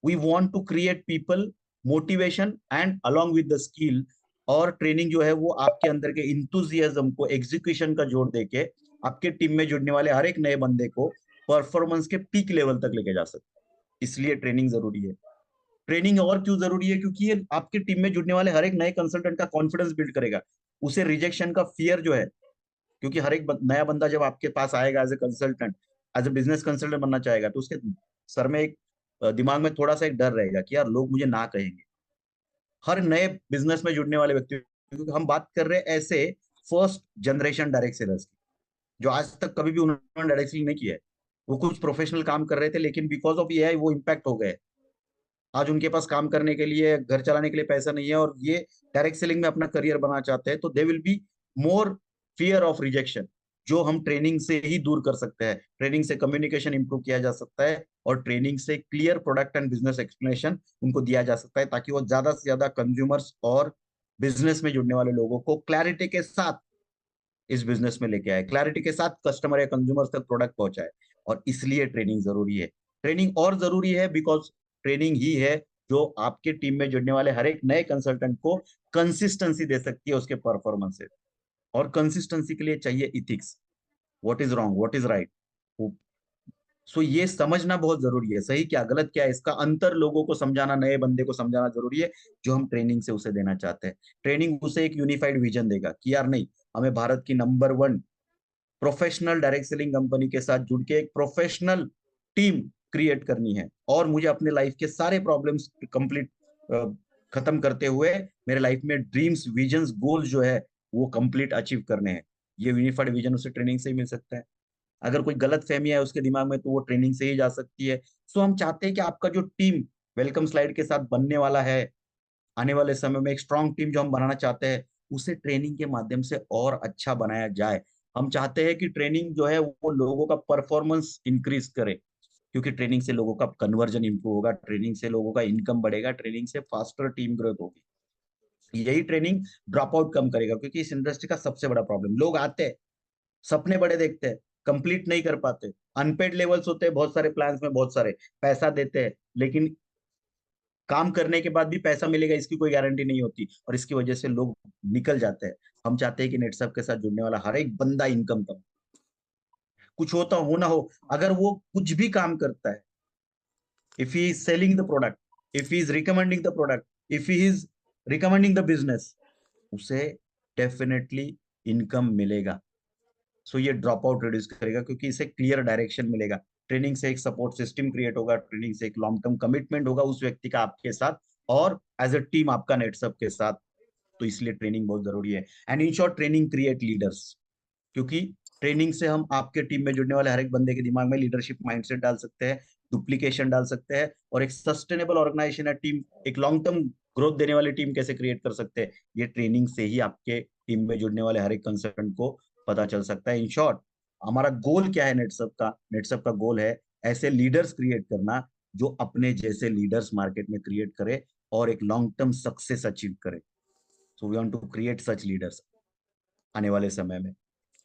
We want to create people motivation and along with the skill. और training जो है वो आपके अंदर के इंथुजियाज्म को एग्जीक्यूशन का जोड़ देके आपके टीम में जुड़ने वाले हर एक नए बंदे को परफॉर्मेंस के पीक लेवल तक लेके जा सकते हैं। इसलिए ट्रेनिंग जरूरी है। ट्रेनिंग और क्यों जरूरी है? क्योंकि ये आपकी टीम में जुड़ने वाले हर एक नए कंसल्टेंट का कॉन्फिडेंस बिल्ड करेगा। उसे रिजेक्शन का फियर जो है, क्योंकि हर एक नया बंदा जब आपके पास आएगा as a consultant, as a business consultant बनना चाहेगा, तो उसके सर में एक दिमाग में थोड़ा सा एक डर रहेगा कि यार लोग मुझे ना कहेंगे। हर नए बिजनेस में जुड़ने वाले व्यक्ति, क्योंकि हम बात कर रहे हैं ऐसे फर्स्ट जनरेशन डायरेक्ट सेलर्स की, जो आज तक कभी भी उन्होंने डायरेक्ट सेलिंग नहीं किया है। वो कुछ प्रोफेशनल काम कर रहे थे, लेकिन बिकॉज ऑफ एआई वो इम्पैक्ट हो गए। आज उनके पास काम करने के लिए, घर चलाने के लिए पैसा नहीं है, और ये डायरेक्ट सेलिंग में अपना करियर बनाना चाहते हैं, तो they will be more fear of rejection, जो हम ट्रेनिंग से ही दूर कर सकते हैं। ट्रेनिंग से कम्युनिकेशन इंप्रूव किया जा सकता है, और ट्रेनिंग से clear product and business explanation उनको दिया जा सकता है, ताकि वो ज्यादा से ज्यादा कंज्यूमर्स और बिजनेस में जुड़ने वाले लोगों को क्लैरिटी के साथ इस बिजनेस में लेके आए, क्लैरिटी के साथ कस्टमर या कंज्यूमर्स तक प्रोडक्ट पहुंचाए। और इसलिए ट्रेनिंग जरूरी है। ट्रेनिंग और जरूरी है बिकॉज ट्रेनिंग ही है जो आपके टीम में जुड़ने वाले हर एक नए कंसल्टेंट को कंसिस्टेंसी दे सकती है उसके परफॉर्मेंस से। और कंसिस्टेंसी के लिए चाहिए ethics, what is wrong, what is right. So ये समझना बहुत जरूरी है, सही क्या गलत क्या है, इसका अंतर लोगों को समझाना, नए बंदे को समझाना जरूरी है, जो हम ट्रेनिंग से उसे देना चाहते हैं। ट्रेनिंग उसे एक यूनिफाइड विजन देगा कि यार नहीं, हमें भारत की number one professional direct selling company के साथ जुड़ के एक प्रोफेशनल टीम क्रिएट करनी है, और मुझे अपने लाइफ के सारे प्रॉब्लम्स कंप्लीट खत्म करते हुए मेरे लाइफ में ड्रीम्स, विजन्स, गोल्स जो है वो कंप्लीट अचीव करने हैं। ये यूनिफाइड विजन उसे ट्रेनिंग से ही मिल सकता है। अगर कोई गलत फहमी है उसके दिमाग में, तो वो ट्रेनिंग से ही जा सकती है। सो हम चाहते हैं कि आपका जो टीम वेलकम स्लाइड के साथ बनने वाला है आने वाले समय में, एक स्ट्रांग टीम जो हम बनाना चाहते हैं, उसे ट्रेनिंग के माध्यम से और अच्छा बनाया जाए। हम चाहते हैं कि ट्रेनिंग जो है वो लोगों का परफॉर्मेंस इंक्रीज करे, क्योंकि ट्रेनिंग से लोगों का कन्वर्जन इंप्रूव होगा, ट्रेनिंग से लोगों का इनकम बढ़ेगा, ट्रेनिंग से फास्टर टीम ग्रोथ होगी। यही ट्रेनिंग ड्रॉप आउट कम करेगा, क्योंकि इस इंडस्ट्री का सबसे बड़ा प्रॉब्लम, लोग आते हैं, सपने बड़े देखते हैं, कंप्लीट नहीं कर पाते, अनपेड लेवल्स होते हैं बहुत सारे प्लान्स में, बहुत सारे पैसा देते हैं, लेकिन काम करने के बाद भी पैसा मिलेगा इसकी कोई गारंटी नहीं होती, और इसकी वजह से लोग निकल जाते हैं। हम चाहते हैं कि नेटसप के साथ जुड़ने वाला हर एक बंदा इनकम कम, कुछ होता हो ना हो, अगर वो कुछ भी काम करता है, if he is selling the product, if he is recommending the product, if he is recommending the business, उसे डेफिनेटली इनकम मिलेगा। सो ये ड्रॉप आउट रिड्यूस करेगा, क्योंकि इसे क्लियर डायरेक्शन मिलेगा। ट्रेनिंग से एक सपोर्ट सिस्टम क्रिएट होगा, ट्रेनिंग से एक लॉन्ग टर्म कमिटमेंट होगा उस व्यक्ति का आपके साथ, और एज अ टीम आपका नेटसप के साथ। तो इसलिए ट्रेनिंग बहुत जरूरी है। And in short, training create leaders, क्योंकि ट्रेनिंग से हम आपके टीम में जुड़ने वाले हर एक बंदे के दिमाग में लीडरशिप माइंडसेट डाल सकते हैं, डुप्लीकेशन डाल सकते हैं, और एक सस्टेनेबल ऑर्गेनाइजेशन या टीम, एक लॉन्ग टर्म ग्रोथ देने वाली टीम कैसे क्रिएट कर सकते हैं, ये ट्रेनिंग से ही आपके टीम में जुड़ने वाले हर एक कंसल्टेंट को पता चल सकता है। इन शॉर्ट, हमारा गोल क्या है नेटसप का? नेटसप का गोल है ऐसे लीडर्स क्रिएट करना जो अपने जैसे लीडर्स मार्केट में क्रिएट करे और एक लॉन्ग टर्म सक्सेस अचीव करे। So we want to create such leaders आने वाले समय में।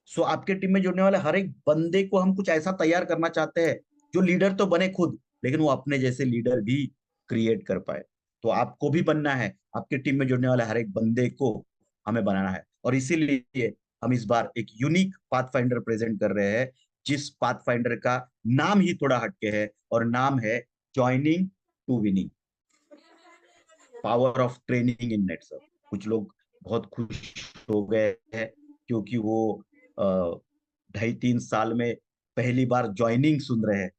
सो आपके टीम में जुड़ने वाले हर एक बंदे को हम कुछ ऐसा तैयार करना चाहते हैं जो लीडर तो बने खुद, लेकिन वो अपने जैसे लीडर भी क्रिएट कर पाए। तो आपको भी बनना है, आपके टीम में जुड़ने वाले हर एक बंदे को हमें बनाना है, और इसीलिए हम इस बार एक यूनिक पाथ फाइंडर प्रेजेंट कर रहे हैं, जिस पाथ फाइंडर का नाम ही थोड़ा हटके है, और नाम है joining to winning, power of training in Netsurf. कुछ लोग बहुत खुश हो गए हैं, क्योंकि वो 2.5-3 साल में पहली बार ज्वाइनिंग सुन रहे हैं।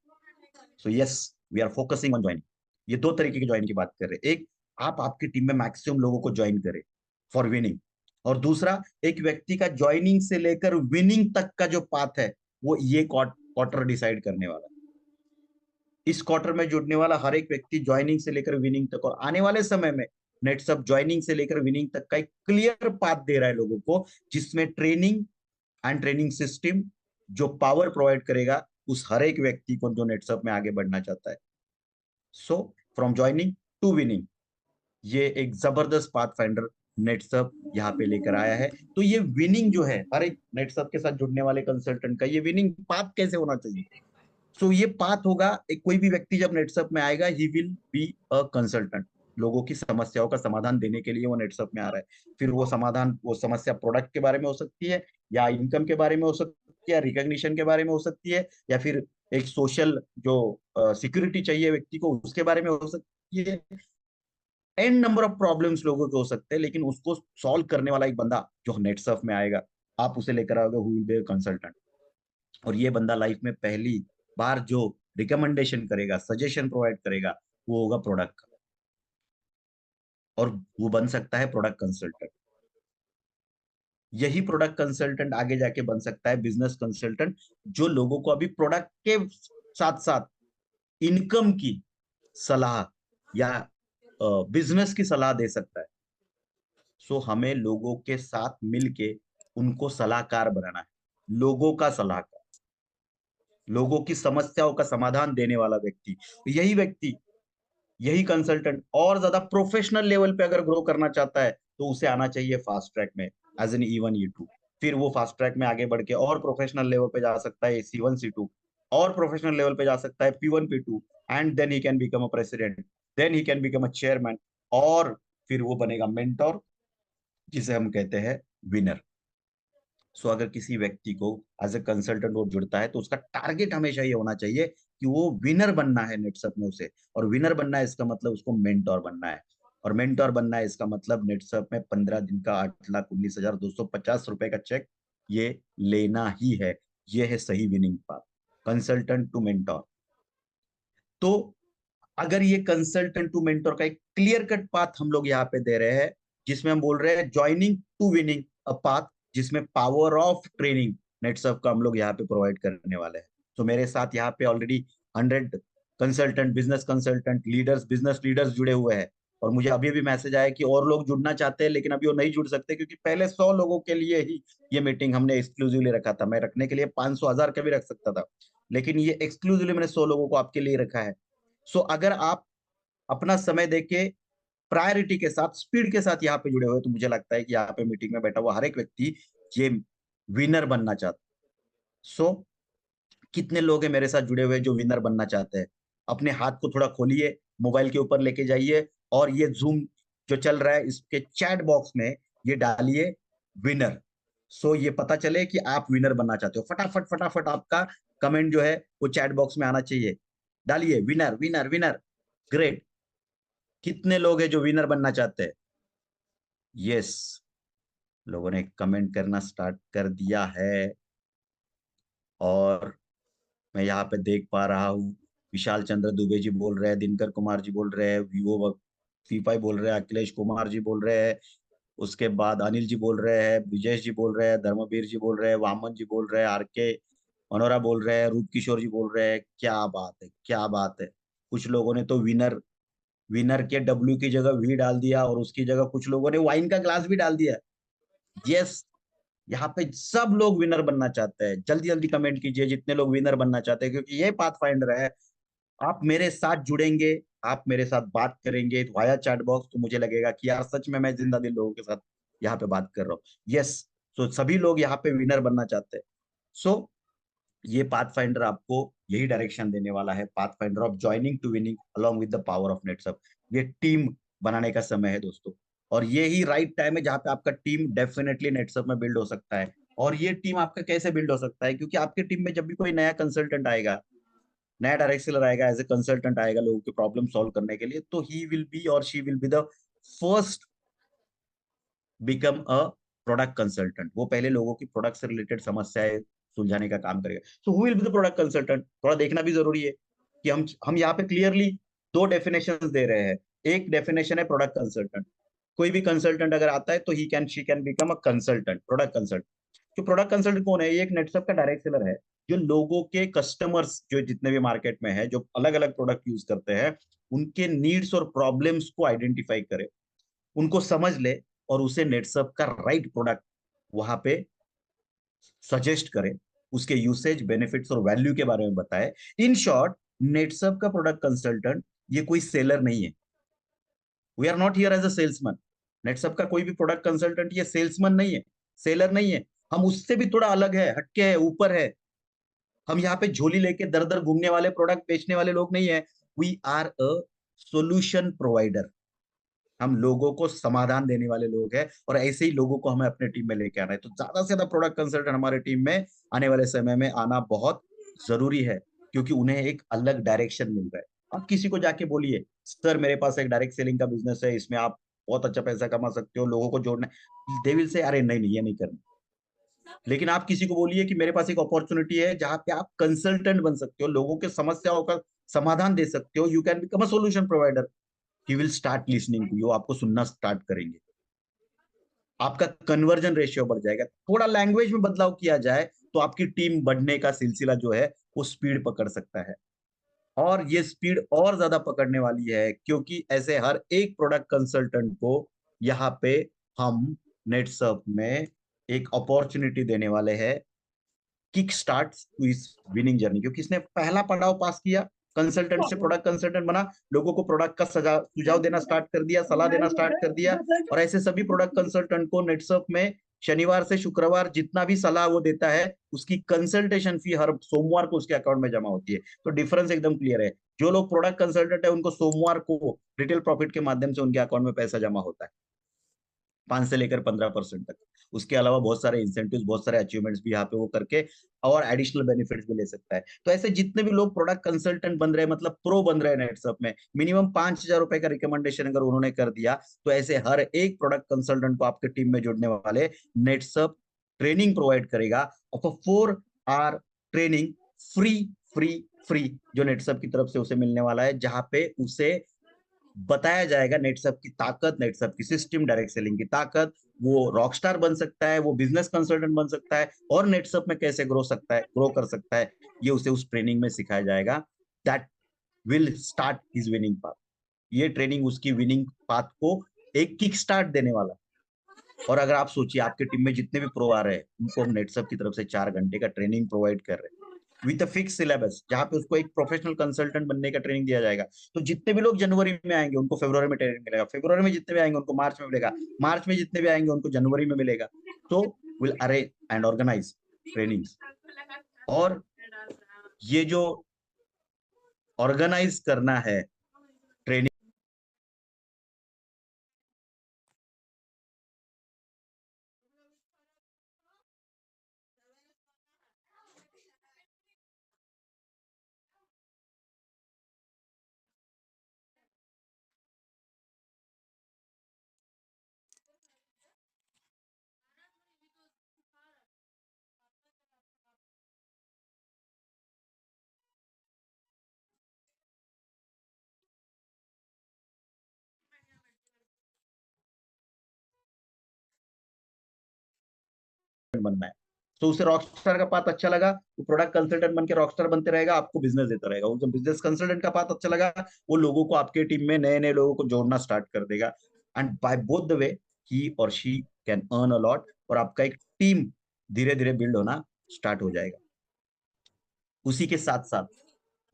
So yes, we are focusing on joining. ये दो तरीके की ज्वाइन की बात कर रहे हैं। एक, आप आपकी टीम में मैक्सिमम लोगों को ज्वाइन करें फॉर विनिंग, और दूसरा, एक व्यक्ति का ज्वाइनिंग से लेकर विनिंग तक का जो पाथ है, वो ये क्वार्टर डिसाइड करने वाला है। इस क्वार्टर में जुड़ने वाला हर एक व्यक्ति ज्वाइनिंग से लेकर विनिंग तक, और आने वाले समय में नेटसप ज्वाइनिंग से लेकर विनिंग तक का एक क्लियर पाथ दे रहा है लोगों को, जिसमें ट्रेनिंग एंड ट्रेनिंग सिस्टम जो पावर प्रोवाइड करेगा उस हर एक व्यक्ति को जो नेटसप में आगे बढ़ना चाहता है। So from joining to winning, ये एक जबरदस्त पाथ फाइंडर नेटसप यहाँ पे लेकर आया है। तो ये विनिंग जो है हर एक नेटसप के साथ जुड़ने वाले कंसल्टेंट का, ये विनिंग पाथ कैसे होना चाहिए, सो ये पाथ होगा, एक कोई भी व्यक्ति जब नेटसप में आएगा he will be a consultant. लोगों की समस्याओं का समाधान देने के लिए वो नेटसप में आ रहा है। फिर वो समाधान, वो समस्या प्रोडक्ट के बारे में हो सकती है, या इनकम के बारे में हो सकती है, या रिकॉग्निशन के बारे में हो सकती है, या फिर एक सोशल जो सिक्योरिटी चाहिए व्यक्ति को उसके बारे में हो सकती है। एन नंबर ऑफ प्रॉब्लम्स लोगों के हो सकते हैं, लेकिन उसको सॉल्व करने वाला एक बंदा जो नेटसर्फ में आएगा, आप उसे लेकर आओगे, हु विल बी कंसल्टेंट। और ये बंदा लाइफ में पहली बार जो रिकमेंडेशन करेगा, सजेशन प्रोवाइड करेगा, वो होगा प्रोडक्ट का। और वो बन सकता है प्रोडक्ट कंसल्टेंट। यही प्रोडक्ट कंसल्टेंट आगे जाके बन सकता है बिजनेस कंसल्टेंट, जो लोगों को अभी प्रोडक्ट के साथ साथ इनकम की सलाह या बिजनेस की सलाह दे सकता है। सो हमें लोगों के साथ मिलके उनको सलाहकार बनाना है, लोगों का सलाहकार, लोगों की समस्याओं का समाधान देने वाला व्यक्ति। यही व्यक्ति, यही कंसल्टेंट और ज्यादा प्रोफेशनल लेवल पे अगर ग्रो करना चाहता है, तो उसे आना चाहिए फास्ट ट्रैक में एज एन E1 E2। फिर वो फास्ट ट्रैक में आगे बढ़ के और प्रोफेशनल लेवल पे जा सकता है C1 C2, और प्रोफेशनल लेवल पे जा सकता है P1 P2, and then he can become a president, then he can become a chairman, और फिर वो बनेगा मेंटोर, जिसे हम कहते हैं विनर। सो अगर किसी व्यक्ति को एज ए कंसल्टेंट वो जुड़ता है, तो उसका टारगेट हमेशा ये होना चाहिए कि वो विनर बनना है नेटसप में उसे। और विनर बनना है इसका मतलब उसको मेंटोर बनना है, और मेंटोर बनना है इसका मतलब नेटसप में 15 दिन का 8,19,250 रुपए का चेक ये लेना ही है। ये है सही winning path, consultant to mentor. तो अगर ये कंसल्टेंट टू मेंटोर का एक क्लियर कट पाथ हम लोग यहाँ पे दे रहे हैं, जिसमें हम बोल रहे हैं joining to winning a path, जिसमें पावर ऑफ ट्रेनिंग नेटसर्फ का हम लोग यहाँ पे प्रोवाइड करने वाले हैं। तो मेरे साथ यहाँ पे already 100 consultant, business consultant leaders, business leaders जुड़े हुए हैं। और मुझे अभी अभी मैसेज आया कि और लोग जुड़ना चाहते हैं, लेकिन अभी वो नहीं जुड़ सकते, क्योंकि पहले 100 लोगों के लिए ही ये मीटिंग हमने एक्सक्लूसिवली रखा था। मैं रखने के लिए 500 1000 का भी रख सकता था, लेकिन ये एक्सक्लूसिवली मैंने 100 लोगों को आपके लिए रखा है। सो अगर आप अपना समय देके प्रायोरिटी के साथ, स्पीड के साथ यहाँ पे जुड़े हुए, तो मुझे लगता है कि यहाँ पे मीटिंग में बैठा हुआ हर एक व्यक्ति ये विनर बनना चाहता है। सो कितने लोग हैं मेरे साथ जुड़े हुए जो विनर बनना चाहते हैं? अपने हाथ को थोड़ा खोलिए, मोबाइल के ऊपर लेके जाइए, और ये जूम जो चल रहा है इसके चैट बॉक्स में ये डालिए विनर। सो ये पता चले कि आप विनर बनना चाहते हो। फटाफट फटाफट आपका कमेंट जो है वो चैट बॉक्स में आना चाहिए। डालिए विनर विनर विनर। ग्रेट। कितने लोग हैं जो विनर बनना चाहते हैं? यस, लोगों ने कमेंट करना स्टार्ट कर दिया है। और मैं यहाँ पे देख पा रहा हूँ, विशाल चंद्र दुबे जी बोल रहे हैं, दिनकर कुमार जी बोल रहे हैं, विवो फीफाई बोल रहे हैं, अखिलेश कुमार जी बोल रहे हैं, उसके बाद अनिल जी बोल रहे हैं, ब्रिजेश जी बोल रहे हैं, धर्मवीर जी बोल रहे हैं, वामन जी बोल रहे हैं, आर के मनोरा बोल रहे हैं, रूप किशोर जी बोल रहे हैं। क्या बात है, क्या बात है। कुछ लोगों ने तो विनर, विनर के डब्ल्यू की जगह वी डाल दिया, और उसकी जगह कुछ लोगों ने वाइन का ग्लास भी डाल दिया। यस, यहाँ पे सब लोग विनर बनना चाहते हैं। जल्दी जल्दी कमेंट कीजिए जितने लोग विनर बनना चाहते हैं, क्योंकि ये पाथ फाइंडर है। आप मेरे साथ जुड़ेंगे, आप मेरे साथ बात करेंगे वाया चैट बॉक्स, तो मुझे लगेगा कि यार सच में मैं जिंदा दिल लोगों के साथ यहाँ पे बात कर रहा हूँ। यस, तो सभी लोग यहाँ पे विनर बनना चाहते हैं। सो ये पाथ फाइंडर आपको यही डायरेक्शन देने वाला है, pathfinder of joining to winning along with the power of Netsurf. ये टीम बनाने का समय है दोस्तों, और ये ही राइट टाइम है जहाँ पे आपका टीम डेफिनेटली नेटसप में बिल्ड हो सकता है। और ये टीम आपका कैसे बिल्ड हो सकता है? क्योंकि आपके टीम में जब भी कोई नया कंसल्टेंट आएगा, नया डायरेक्टर आएगा, एज ए कंसल्टेंट आएगा लोगों की प्रॉब्लम सॉल्व करने के लिए, तो ही विल बी और she will be the first become a product consultant. वो पहले लोगों की प्रोडक्ट से रिलेटेड समस्याएं सुलझाने का काम करेगा। So who will be the product consultant, थोड़ा देखना भी जरूरी है कि हम यहाँ पे क्लियरली दो डेफिनेशन दे रहे हैं। एक डेफिनेशन है प्रोडक्ट कंसल्टेंट, कोई भी कंसल्टेंट अगर आता है तो he can she can become a consultant, product consultant. जो प्रोडक्ट कंसल्टेंट कौन है? ये एक नेटसप का डायरेक्ट सेलर है, जो लोगों के कस्टमर्स जो जितने भी मार्केट में है, जो अलग अलग प्रोडक्ट यूज करते हैं, उनके नीड्स और प्रॉब्लम्स को आइडेंटिफाई करे, उनको समझ ले, और उसे नेटसप का राइट प्रोडक्ट वहां पे सजेस्ट करे, उसके यूसेज, बेनिफिट्स और वैल्यू के बारे में बताए। इन शॉर्ट, नेटसप का प्रोडक्ट कंसल्टेंट ये कोई सेलर नहीं है। We are not here as a salesman. Netsurf का कोई भी प्रोडक्ट कंसल्टेंट ये सेल्समैन नहीं है, सेलर नहीं है। हम उससे भी थोड़ा अलग है, हटके है, ऊपर है। हम यहाँ पे झोली लेके दर दर घूमने वाले, प्रोडक्ट बेचने वाले लोग नहीं है। We are a solution provider. हम लोगों को समाधान देने वाले लोग हैं, और ऐसे ही लोगों को हमें अपने टीम में लेके आना है। तो ज्यादा से ज्यादा प्रोडक्ट कंसल्टेंट हमारे टीम में आने वाले समय में आना बहुत जरूरी है, क्योंकि उन्हें एक अलग डायरेक्शन मिल रहा है। आप किसी को जाके बोलिए, सर मेरे पास एक डायरेक्ट सेलिंग का बिजनेस है, इसमें आप बहुत अच्छा पैसा कमा सकते हो, लोगों को जोड़ना है, दे विल से अरे नहीं नहीं, ये नहीं करना। लेकिन आप किसी को बोलिए कि मेरे पास एक अपॉर्चुनिटी है जहां पे आप कंसल्टेंट बन सकते हो, लोगों के समस्याओं का समाधान दे सकते हो, you can become a solution provider. He will start listening to you, आपको सुनना स्टार्ट करेंगे, आपका कन्वर्जन रेशियो बढ़ जाएगा। थोड़ा लैंग्वेज में बदलाव किया जाए तो आपकी टीम बढ़ने का सिलसिला जो है वो स्पीड पकड़ सकता है। और ये स्पीड और ज्यादा पकड़ने वाली है, क्योंकि ऐसे हर एक प्रोडक्ट कंसल्टेंट को यहाँ पे हम नेटसर्फ में एक अपॉर्चुनिटी देने वाले हैं, किक स्टार्ट टू इस विनिंग जर्नी। क्योंकि इसने पहला पड़ाव पास किया, कंसल्टेंट से प्रोडक्ट कंसल्टेंट बना, लोगों को प्रोडक्ट का सुझाव देना स्टार्ट कर दिया, सलाह देना स्टार्ट कर दिया। और ऐसे सभी प्रोडक्ट कंसल्टेंट को नेटसर्फ में शनिवार से शुक्रवार जितना भी सलाह वो देता है, उसकी कंसल्टेशन फी हर सोमवार को उसके अकाउंट में जमा होती है। तो डिफरेंस एकदम क्लियर है। जो लोग प्रोडक्ट कंसल्टेंट है उनको सोमवार को रिटेल प्रॉफिट के माध्यम से उनके अकाउंट में पैसा जमा होता है, 5 से लेकर 15% तक। उसके अलावा बहुत सारे इंसेंटिव्स, बहुत सारे अचीवमेंट्स भी यहाँ पे वो करके और एडिशनल बेनिफिट्स भी ले सकता है। तो ऐसे जितने भी लोग प्रोडक्ट कंसल्टेंट बन रहे हैं, मतलब प्रो बन रहे हैं नेटसर्फ में, मिनिमम 5,000 रुपए का रिकमेंडेशन अगर उन्होंने कर दिया, तो ऐसे हर एक प्रोडक्ट कंसल्टेंट को आपके टीम में जुड़ने वाले नेटसर्फ ट्रेनिंग प्रोवाइड करेगा, और 4 hour training, free free free, जो नेटसर्फ की तरफ से उसे मिलने वाला है, जहां पे उसे बताया जाएगा नेटसर्फ की ताकत, नेटसर्फ की सिस्टम, डायरेक्ट सेलिंग की ताकत, वो रॉकस्टार बन सकता है, वो बिजनेस कंसल्टेंट बन सकता है, और नेटसर्फ में कैसे ग्रो कर सकता है, ये उसे उस ट्रेनिंग में सिखाया जाएगा। That will start his winning path. ये ट्रेनिंग उसकी विनिंग पाथ को एक किक स्टार्ट देने वाला। और अगर आप सोचिए, आपके टीम में जितने भी प्रो आ रहे हैं, उनको हम नेटसर्फ की तरफ से 4 घंटे का ट्रेनिंग प्रोवाइड कर रहे हैं, विथ अ फिक्स सिलेबस, जहां पे उसको एक प्रोफेशनल कंसल्टेंट बनने का ट्रेनिंग दिया जाएगा। तो जितने भी लोग जनवरी में आएंगे उनको फरवरी में ट्रेनिंग मिलेगा, फरवरी में जितने भी आएंगे उनको मार्च में मिलेगा, मार्च में जितने भी आएंगे उनको जनवरी में मिलेगा। तो will arrange and organize trainings. और ये जो ऑर्गेनाइज करना है ट्रेनिंग, बनना है। तो उसे रॉकस्टार का पाथ अच्छा लगा, वो प्रोडक्ट कंसल्टेंट बन के रॉकस्टार बनते रहेगा, आपको बिजनेस देता रहेगा। उसे बिजनेस कंसल्टेंट का पाथ अच्छा लगा, वो लोगों को आपके टीम में नए नए लोगों को जोड़ना स्टार्ट कर देगा। And by both the way he और she can earn a lot, और आपका एक टीम धीरे धीरे बिल्ड होना स्टार्ट हो जाएगा। उसी के साथ साथ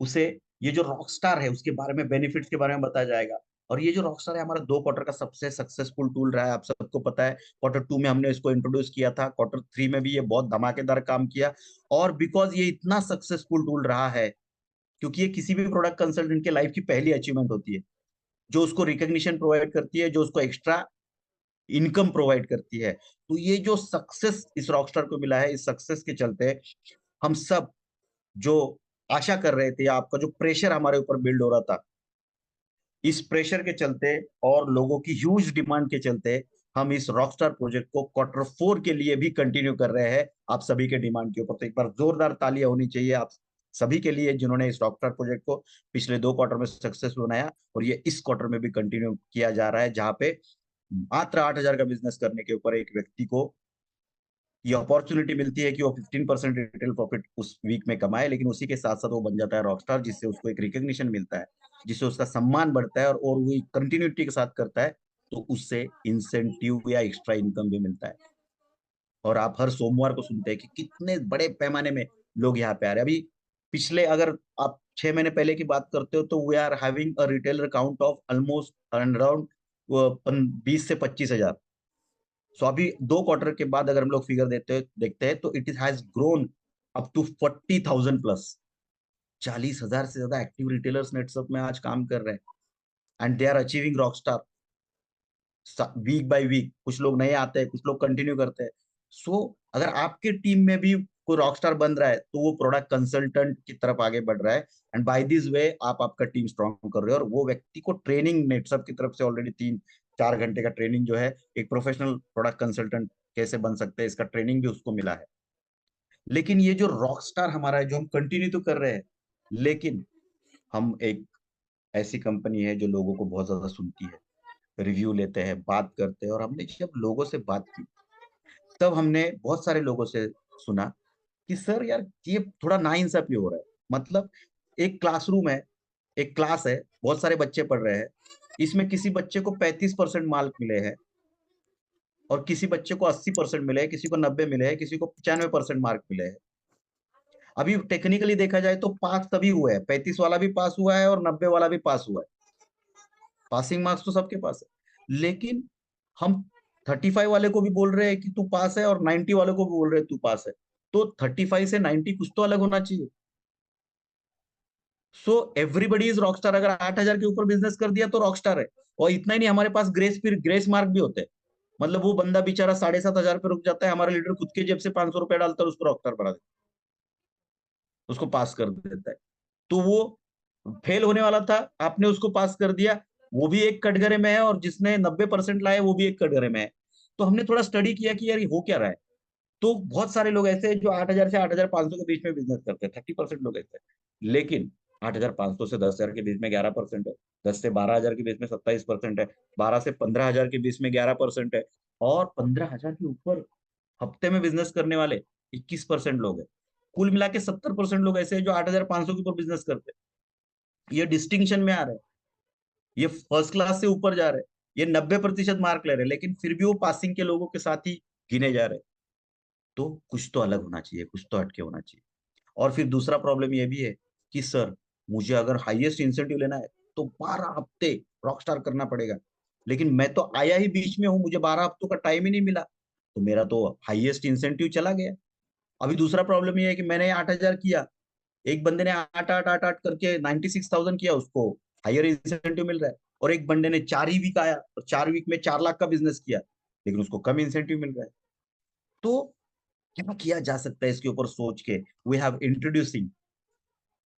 उसे ये जो रॉकस्टार है उसके बारे में, बेनिफिट्स के बारे में बताया जाएगा। और ये जो रॉकस्टार है, हमारा 2 क्वार्टर का सबसे सक्सेसफुल टूल रहा है, आप सबको पता है। Q2 में हमने इसको इंट्रोड्यूस किया था, Q3 में भी ये बहुत धमाकेदार काम किया। और बिकॉज ये इतना सक्सेसफुल टूल रहा है, क्योंकि ये किसी भी प्रोडक्ट कंसल्टेंट के लाइफ की पहली अचीवमेंट होती है, जो उसको रिकॉग्निशन प्रोवाइड करती है, जो उसको एक्स्ट्रा इनकम प्रोवाइड करती है। तो ये जो सक्सेस इस रॉकस्टार को मिला है, इस सक्सेस के चलते हम सब जो आशा कर रहे थे, या आपका जो प्रेशर हमारे ऊपर बिल्ड हो रहा था, इस प्रेशर के चलते और लोगों की ह्यूज डिमांड के चलते, हम इस रॉकस्टार प्रोजेक्ट को Q4 के लिए भी कंटिन्यू कर रहे हैं, आप सभी के डिमांड के ऊपर। तो एक बार जोरदार तालियां होनी चाहिए आप सभी के लिए, जिन्होंने इस रॉकस्टार प्रोजेक्ट को पिछले 2 क्वार्टर में सक्सेस बनाया, और ये इस क्वार्टर में भी कंटिन्यू किया जा रहा है, जहां पे मात्र 8,000 का बिजनेस करने के ऊपर एक व्यक्ति को ये अपॉर्चुनिटी मिलती है कि वो 15% रिटेल प्रॉफिट उस वीक में कमाए, लेकिन उसी के साथ साथ वो बन जाता है रॉकस्टार, जिससे उसको एक रिकग्निशन मिलता है, जिससे उसका सम्मान बढ़ता है, और वो कंटिन्यूटी के साथ करता है, तो उससे इंसेंटिव या एक्स्ट्रा इनकम भी मिलता है। और आप हर सोमवार को सुनते हैं कि कितने बड़े पैमाने में लोग यहाँ पे आ रहे हैं। अभी पिछले, अगर आप 6 महीने पहले की बात करते हो, तो we are having a retailer count of almost around 20 से 25 हजार। सो अभी 2 क्वार्टर के बाद अगर हम लोग फिगर देखते हैं, तो it is has grown up to 40,000 plus, 40,000 से ज्यादा एक्टिव रिटेलर्स नेटसप में आज काम कर रहे हैं, and they are achieving rock star week by week. कुछ लोग नए आते हैं, कुछ लोग कंटिन्यू करते हैं। सो अगर आपके टीम में भी कोई रॉकस्टार बन रहा है तो वो प्रोडक्ट कंसल्टेंट की तरफ आगे बढ़ रहा है, एंड बाय दिस वे आप आपका टीम स्ट्रांग कर रहे हो, और वो व्यक्ति को ट्रेनिंग नेटसप की तरफ से ऑलरेडी 3-4 घंटे का ट्रेनिंग जो है, एक प्रोफेशनल प्रोडक्ट कंसल्टेंट कैसे बन सकते हैं इसका ट्रेनिंग भी उसको मिला है। लेकिन ये जो रॉकस्टार हमारा है, जो हम कंटिन्यू तो कर रहे हैं, लेकिन हम एक ऐसी कंपनी है जो लोगों को बहुत ज्यादा सुनती है, रिव्यू लेते हैं, बात करते हैं। और हमने जब लोगों से बात की, तब हमने बहुत सारे लोगों से सुना कि सर यार ये थोड़ा नाइंसाफी हो रहा है। मतलब एक क्लासरूम है, एक क्लास है, बहुत सारे बच्चे पढ़ रहे हैं, इसमें किसी बच्चे को 35% मार्क मिले हैं, और किसी बच्चे को 80% मिले हैं, किसी को 90 मिले हैं, किसी को 95% मार्क मिले हैं। अभी टेक्निकली देखा जाए तो पास तभी हुआ है, 35 वाला भी पास हुआ है और 90 वाला भी पास हुआ है। पासिंग मार्क्स तो सबके पास है, लेकिन हम 35 वाले को भी बोल रहे हैं कि तू पास है, और 90 वाले को भी बोल रहे हैं तू पास है। तो 35 से 90 कुछ तो अलग होना चाहिए। So everybody is Rockstar. अगर 8,000 के ऊपर बिजनेस कर दिया तो रॉकस्टार है। और इतना ही नहीं, हमारे पास ग्रेस मार्क भी होते हैं। मतलब वो बंदा बेचारा 7,500 पे रुक जाता है, हमारा लीडर खुद के जेब से 500 रुपया डालता है, उसको रॉकस्टार बना देता है, उसको पास कर देता है। तो वो फेल होने वाला था, आपने उसको पास कर दिया, वो भी एक कटघरे में है, और जिसने 90% लाए वो भी एक कटघरे में है। तो हमने थोड़ा स्टडी किया कि यार ये हो क्या रहा है। तो बहुत सारे लोग ऐसे हैं जो 8,000 से 8,500 के बीच में बिजनेस करते हैं, 30% लोग ऐसे हैं। लेकिन 8,500 से 10,000 के बीच में 11% है, 10 से 12,000 के बीच में 27% है, 12 से 15,000 के बीच में 11% है, और 15,000 के ऊपर हफ्ते में बिजनेस करने वाले 21% लोग हैं। कुल मिला के 70% लोग ऐसे हैं जो 8,500 के ऊपर बिजनेस करते हैं। ये डिस्टिंक्शन में आ रहे हैं, ये फर्स्ट क्लास से ऊपर जा रहे हैं, ये 90% मार्क ले रहे हैं, लेकिन फिर भी वो पासिंग के लोगों के साथ ही गिने जा रहे हैं। तो कुछ तो अलग होना चाहिए, कुछ तो हटके होना चाहिए। और फिर दूसरा प्रॉब्लम ये भी है कि सर, मुझे अगर हाईएस्ट इंसेंटिव लेना है तो 12 हफ्ते रॉकस्टार करना पड़ेगा, लेकिन मैं तो आया ही बीच में हूं, मुझे 12 हफ्तों का टाइम ही नहीं मिला, तो मेरा तो हाईएस्ट इंसेंटिव चला गया। अभी दूसरा प्रॉब्लम ये है कि मैंने 8,000 किया, एक बंदे ने 8 8 8 8 करके 96,000 किया, उसको हायर इंसेंटिव मिल रहा है। और एक बंदे ने 4 ही वीक आया और 4 वीक में 4 लाख का बिजनेस किया, लेकिन उसको कम इंसेंटिव मिल रहा है। तो क्या किया जा सकता है इसके ऊपर सोच के, we have introducing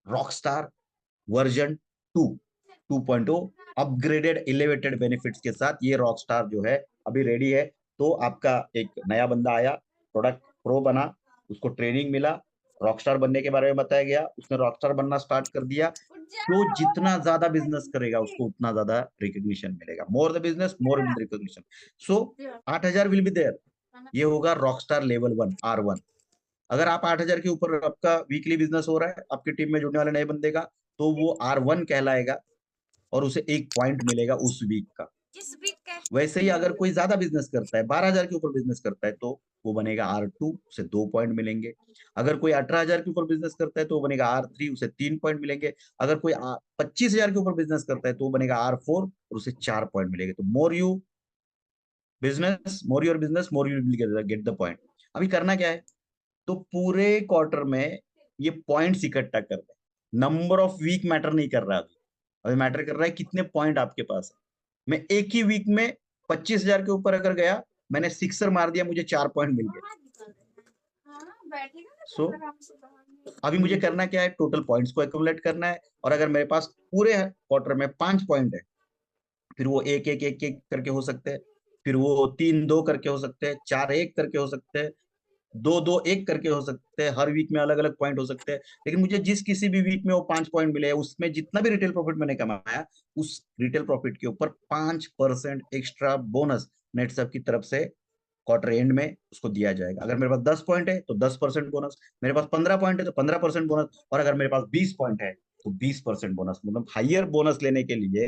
rockstar version 2 2.0, upgraded elevated benefits के साथ ये रॉकस्टार जो है अभी रेडी है। तो आपका एक नया बंदा आया, प्रोडक्ट प्रो बना, उसको ट्रेनिंग मिला, रॉकस्टार बनने के बारे में बताया गया, उसने रॉकस्टार बनना स्टार्ट कर दिया। तो जितना ज्यादा बिजनेस करेगा उसको उतना ज्यादा रिकग्निशन मिलेगा, more the business more recognition. So 8,000 will be there, ये होगा रॉकस्टार लेवल 1 R1। अगर आप 8,000 के ऊपर आपका वीकली बिजनेस हो रहा है, आपकी टीम में जुड़ने वाले नए बंदे का, तो वो R1 कहलाएगा, और उसे 1 पॉइंट मिलेगा उस वीक का। वैसे ही अगर कोई ज्यादा बिजनेस करता है, 12,000 के ऊपर बिजनेस करता है, तो वो बनेगा R2, उसे 2 पॉइंट मिलेंगे। अगर कोई 18,000 के ऊपर बिजनेस करता है तो वो बनेगा R3, उसे 3 पॉइंट मिलेंगे। अगर कोई 25,000 के ऊपर बिजनेस करता है तो वो बनेगा R4, और उसे 4 पॉइंट मिलेंगे। तो मोर your business more you will get the point. अभी करना क्या है, तो पूरे क्वार्टर में ये पॉइंट्स इकट्ठा कर रहे हैं। नंबर ऑफ वीक मैटर नहीं कर रहा अभी, अभी मैटर कर रहा है कितने पॉइंट आपके पास है। मैं एक ही वीक में 25,000 के ऊपर अगर गया, मैंने सिक्सर मार दिया, मुझे 4 पॉइंट मिल गए। सो अभी मुझे करना क्या है, टोटल पॉइंट्स को एक्यूमुलेट करना है। और अगर मेरे पास पूरे क्वार्टर में 5 पॉइंट है, फिर वो एक एक एक एक करके हो सकते हैं, फिर वो 3-2 करके हो सकते हैं, 4-1 करके हो सकते हैं, 2-2-1 करके हो सकते हैं। हर वीक में अलग अलग पॉइंट हो सकते हैं, लेकिन मुझे जिस किसी भी वीक में वो 5 पॉइंट मिले, उसमें जितना भी रिटेल प्रॉफिट मैंने कमाया, उस रिटेल प्रॉफिट के ऊपर 5% एक्स्ट्रा बोनस नेटसब की तरफ से क्वार्टर एंड में उसको दिया जाएगा। अगर मेरे पास 10 पॉइंट है तो 10% बोनस, मेरे पास 15 पॉइंट है तो 15% बोनस, और अगर मेरे पास 20 पॉइंट है तो 20% बोनस। मतलब हाइयर बोनस लेने के लिए,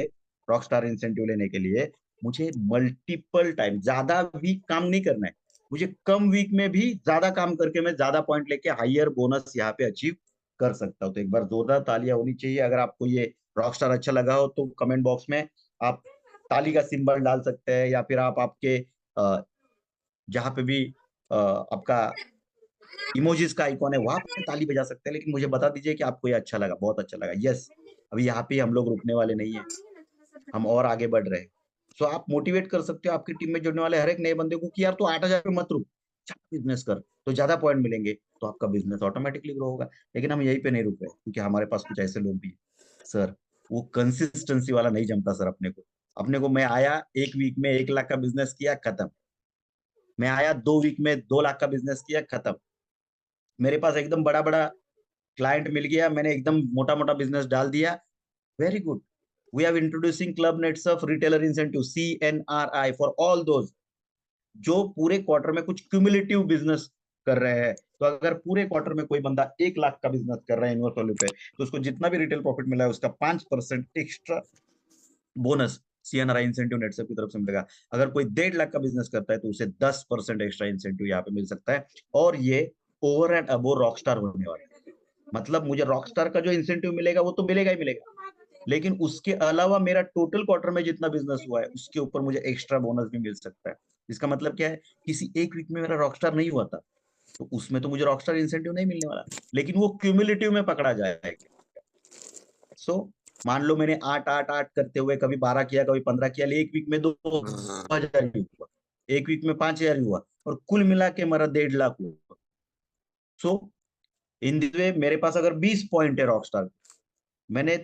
रॉकस्टार इंसेंटिव लेने के लिए, मुझे मल्टीपल टाइम ज्यादा वीक काम नहीं करना है, मुझे कम वीक में भी ज्यादा काम करके मैं ज्यादा पॉइंट लेके हाइयर बोनस यहाँ पे अचीव कर सकता हूँ। तो एक बार जोरदार तालियां होनी चाहिए। अगर आपको ये रॉकस्टार अच्छा लगा हो तो कमेंट बॉक्स में आप ताली का सिंबल डाल सकते हैं, या फिर आप आपके जहाँ पे भी आपका इमोजीज का आइकॉन है, वहां पे ताली बजा सकते हैं, लेकिन मुझे बता दीजिए कि आपको ये अच्छा लगा, बहुत अच्छा लगा, यस। अभी यहाँ पे हम लोग रुकने वाले नहीं है, हम और आगे बढ़ रहे हैं। सो आप मोटिवेट कर सकते हो आपकी टीम में जुड़ने वाले हर एक नए बंदे को कि यार तू 8,000 पे मत रुक, बिजनेस कर, तो ज्यादा पॉइंट मिलेंगे, तो आपका बिजनेस ऑटोमेटिकली ग्रो होगा। लेकिन हम यहीं पे नहीं रुक रहे, क्योंकि हमारे पास कुछ ऐसे लोग भी हैं सर, वो कंसिस्टेंसी वाला नहीं जमता सर अपने को मैं आया 1 वीक में 1 लाख का बिजनेस किया, खत्म। मैं आया 2 वीक में 2 लाख का बिजनेस किया, खत्म। मेरे पास एकदम बड़ा बड़ा क्लाइंट मिल गया, मैंने एकदम मोटा मोटा बिजनेस डाल दिया, very good. We are introducing club nets of retailer incentive, CNRI, for all those जो पूरे क्वार्टर में कुछ क्यूमुलेटिव बिजनेस कर रहे हैं। तो अगर पूरे क्वार्टर में कोई बंदा 1 लाख का बिजनेस कर रहा है इनवर्स वैल्यू पे, तो उसको जितना भी रिटेल प्रॉफिट मिला है उसका 5% एक्स्ट्रा बोनस CNRI इंसेंटिव नेटसेप की तरफ से मिलेगा। अगर कोई 1.5 लाख का बिजनेस करता है तो उसे 10% एक्स्ट्रा इंसेंटिव यहाँ पे मिल सकता है, और ये ओवर एंड अबो रॉकस्टार होने वाला है। मतलब मुझे रॉकस्टार का जो इंसेंटिव मिलेगा वो तो मिलेगा ही मिलेगा, लेकिन उसके अलावा मेरा टोटल क्वार्टर में जितना बिजनेस हुआ है उसके ऊपर मुझे एक्स्ट्रा बोनस भी मिल सकता है। इसका मतलब क्या है, किसी 1 वीक में मेरा रॉकस्टार नहीं हुआ था, तो उसमें तो मुझे रॉकस्टार इंसेंटिव नहीं मिलने वाला, लेकिन वो क्यूमुलेटिव में पकड़ा जाएगा। सो मान लो मैंने 8 8 8 करते हुए कभी 12 किया, कभी 15 किया, 1 वीक में 2,000 ही हुआ, 1 वीक में 5,000 हुआ, और कुल मिला के मेरा 1.5 लाख हुआ। सो इन दिस वे मेरे पास अगर 20 पॉइंट है रॉकस्टार, मैंने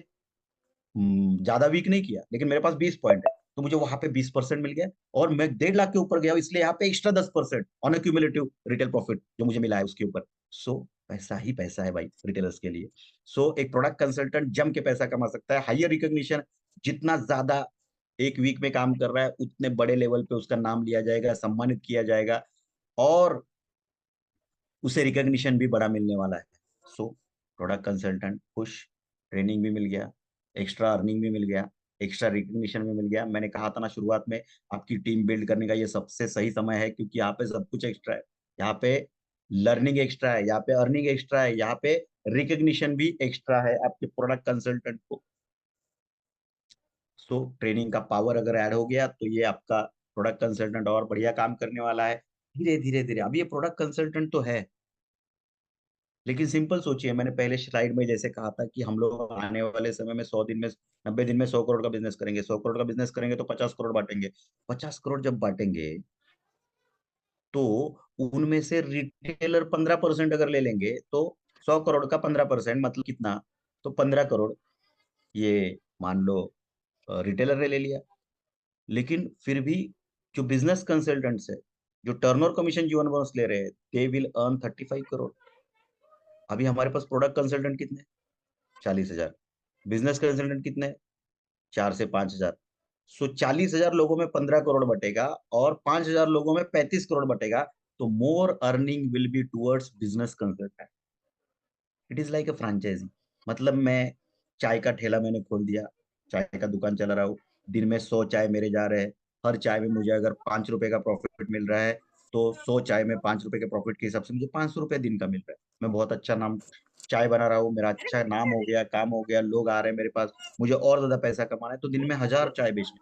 ज्यादा वीक नहीं किया, लेकिन मेरे पास 20 पॉइंट है, तो मुझे वहां पे 20% मिल गया, और मैं 1.5 लाख के ऊपर गया, इसलिए यहाँ पे extra 10% on cumulative retail profit जो मुझे मिला है उसके ऊपर। सो पैसा ही पैसा है भाई रिटेलर्स के लिए। सो एक प्रोडक्ट कंसल्टेंट जम के पैसा कमा सकता है, हायर रिकॉग्निशन, जितना ज्यादा 1 वीक में काम कर रहा है उतने बड़े लेवल पे उसका नाम लिया जाएगा, सम्मानित किया जाएगा, और उसे रिकॉग्निशन भी बड़ा मिलने वाला है। सो प्रोडक्ट कंसल्टेंट खुश, ट्रेनिंग भी मिल गया, एक्स्ट्रा अर्निंग भी मिल गया, एक्स्ट्रा रिकॉग्निशन भी मिल गया। मैंने कहा था ना शुरुआत में, आपकी टीम बिल्ड करने का ये सबसे सही समय है, क्योंकि यहाँ पे सब कुछ एक्स्ट्रा है। यहाँ पे लर्निंग एक्स्ट्रा है, यहाँ पे अर्निंग एक्स्ट्रा है, यहाँ पे रिकॉग्निशन भी एक्स्ट्रा है आपके प्रोडक्ट कंसल्टेंट को। सो ट्रेनिंग का पावर अगर ऐड हो गया तो ये आपका प्रोडक्ट कंसल्टेंट और बढ़िया काम करने वाला है। धीरे धीरे धीरे, अब ये प्रोडक्ट कंसल्टेंट तो है, लेकिन सिंपल सोचिए, मैंने पहले स्लाइड में जैसे कहा था कि हम लोग आने वाले समय में 100 दिन में, 90 दिन में 100 करोड़ का बिजनेस करेंगे, 100 करोड़ का बिजनेस करेंगे तो 50 करोड़ बांटेंगे। 50 करोड़ जब बांटेंगे तो उनमें से रिटेलर 15% अगर ले लेंगे, तो 100 करोड़ का 15% मतलब कितना, तो 15 करोड़, ये मान लो रिटेलर ने ले लिया। लेकिन फिर भी जो बिजनेस कंसल्टेंट्स है, जो टर्नओवर कमीशन जीवन बोनस ले रहे हैं, दे विल अर्न 35 करोड़। अभी हमारे पास प्रोडक्ट कंसल्टेंट कितने, 40,000। बिजनेस कंसल्टेंट कितने, 4 से 5 हजार। सो 40,000 लोगों में 15 करोड़ बटेगा, और 5,000 लोगों में 35 करोड़ बटेगा, तो more earning will be towards business consultant. It is like a franchisee. मतलब मैं चाय का ठेला मैंने खोल दिया, चाय का दुकान चला रहा हूँ, दिन में 100 चाय मेरे जा रहे हैं, हर चाय में मुझे अगर 5 रुपए का प्रॉफिट मिल रहा है, तो 100 चाय में 5 रुपए के प्रॉफिट के हिसाब से मुझे 500 रुपये दिन का मिल रहा है। मैं बहुत अच्छा नाम चाय बना रहा हूँ, मेरा अच्छा नाम हो गया, काम हो गया, लोग आ रहे हैं मेरे पास, मुझे और ज्यादा पैसा कमाना है, तो दिन में 1,000 चाय बेचने,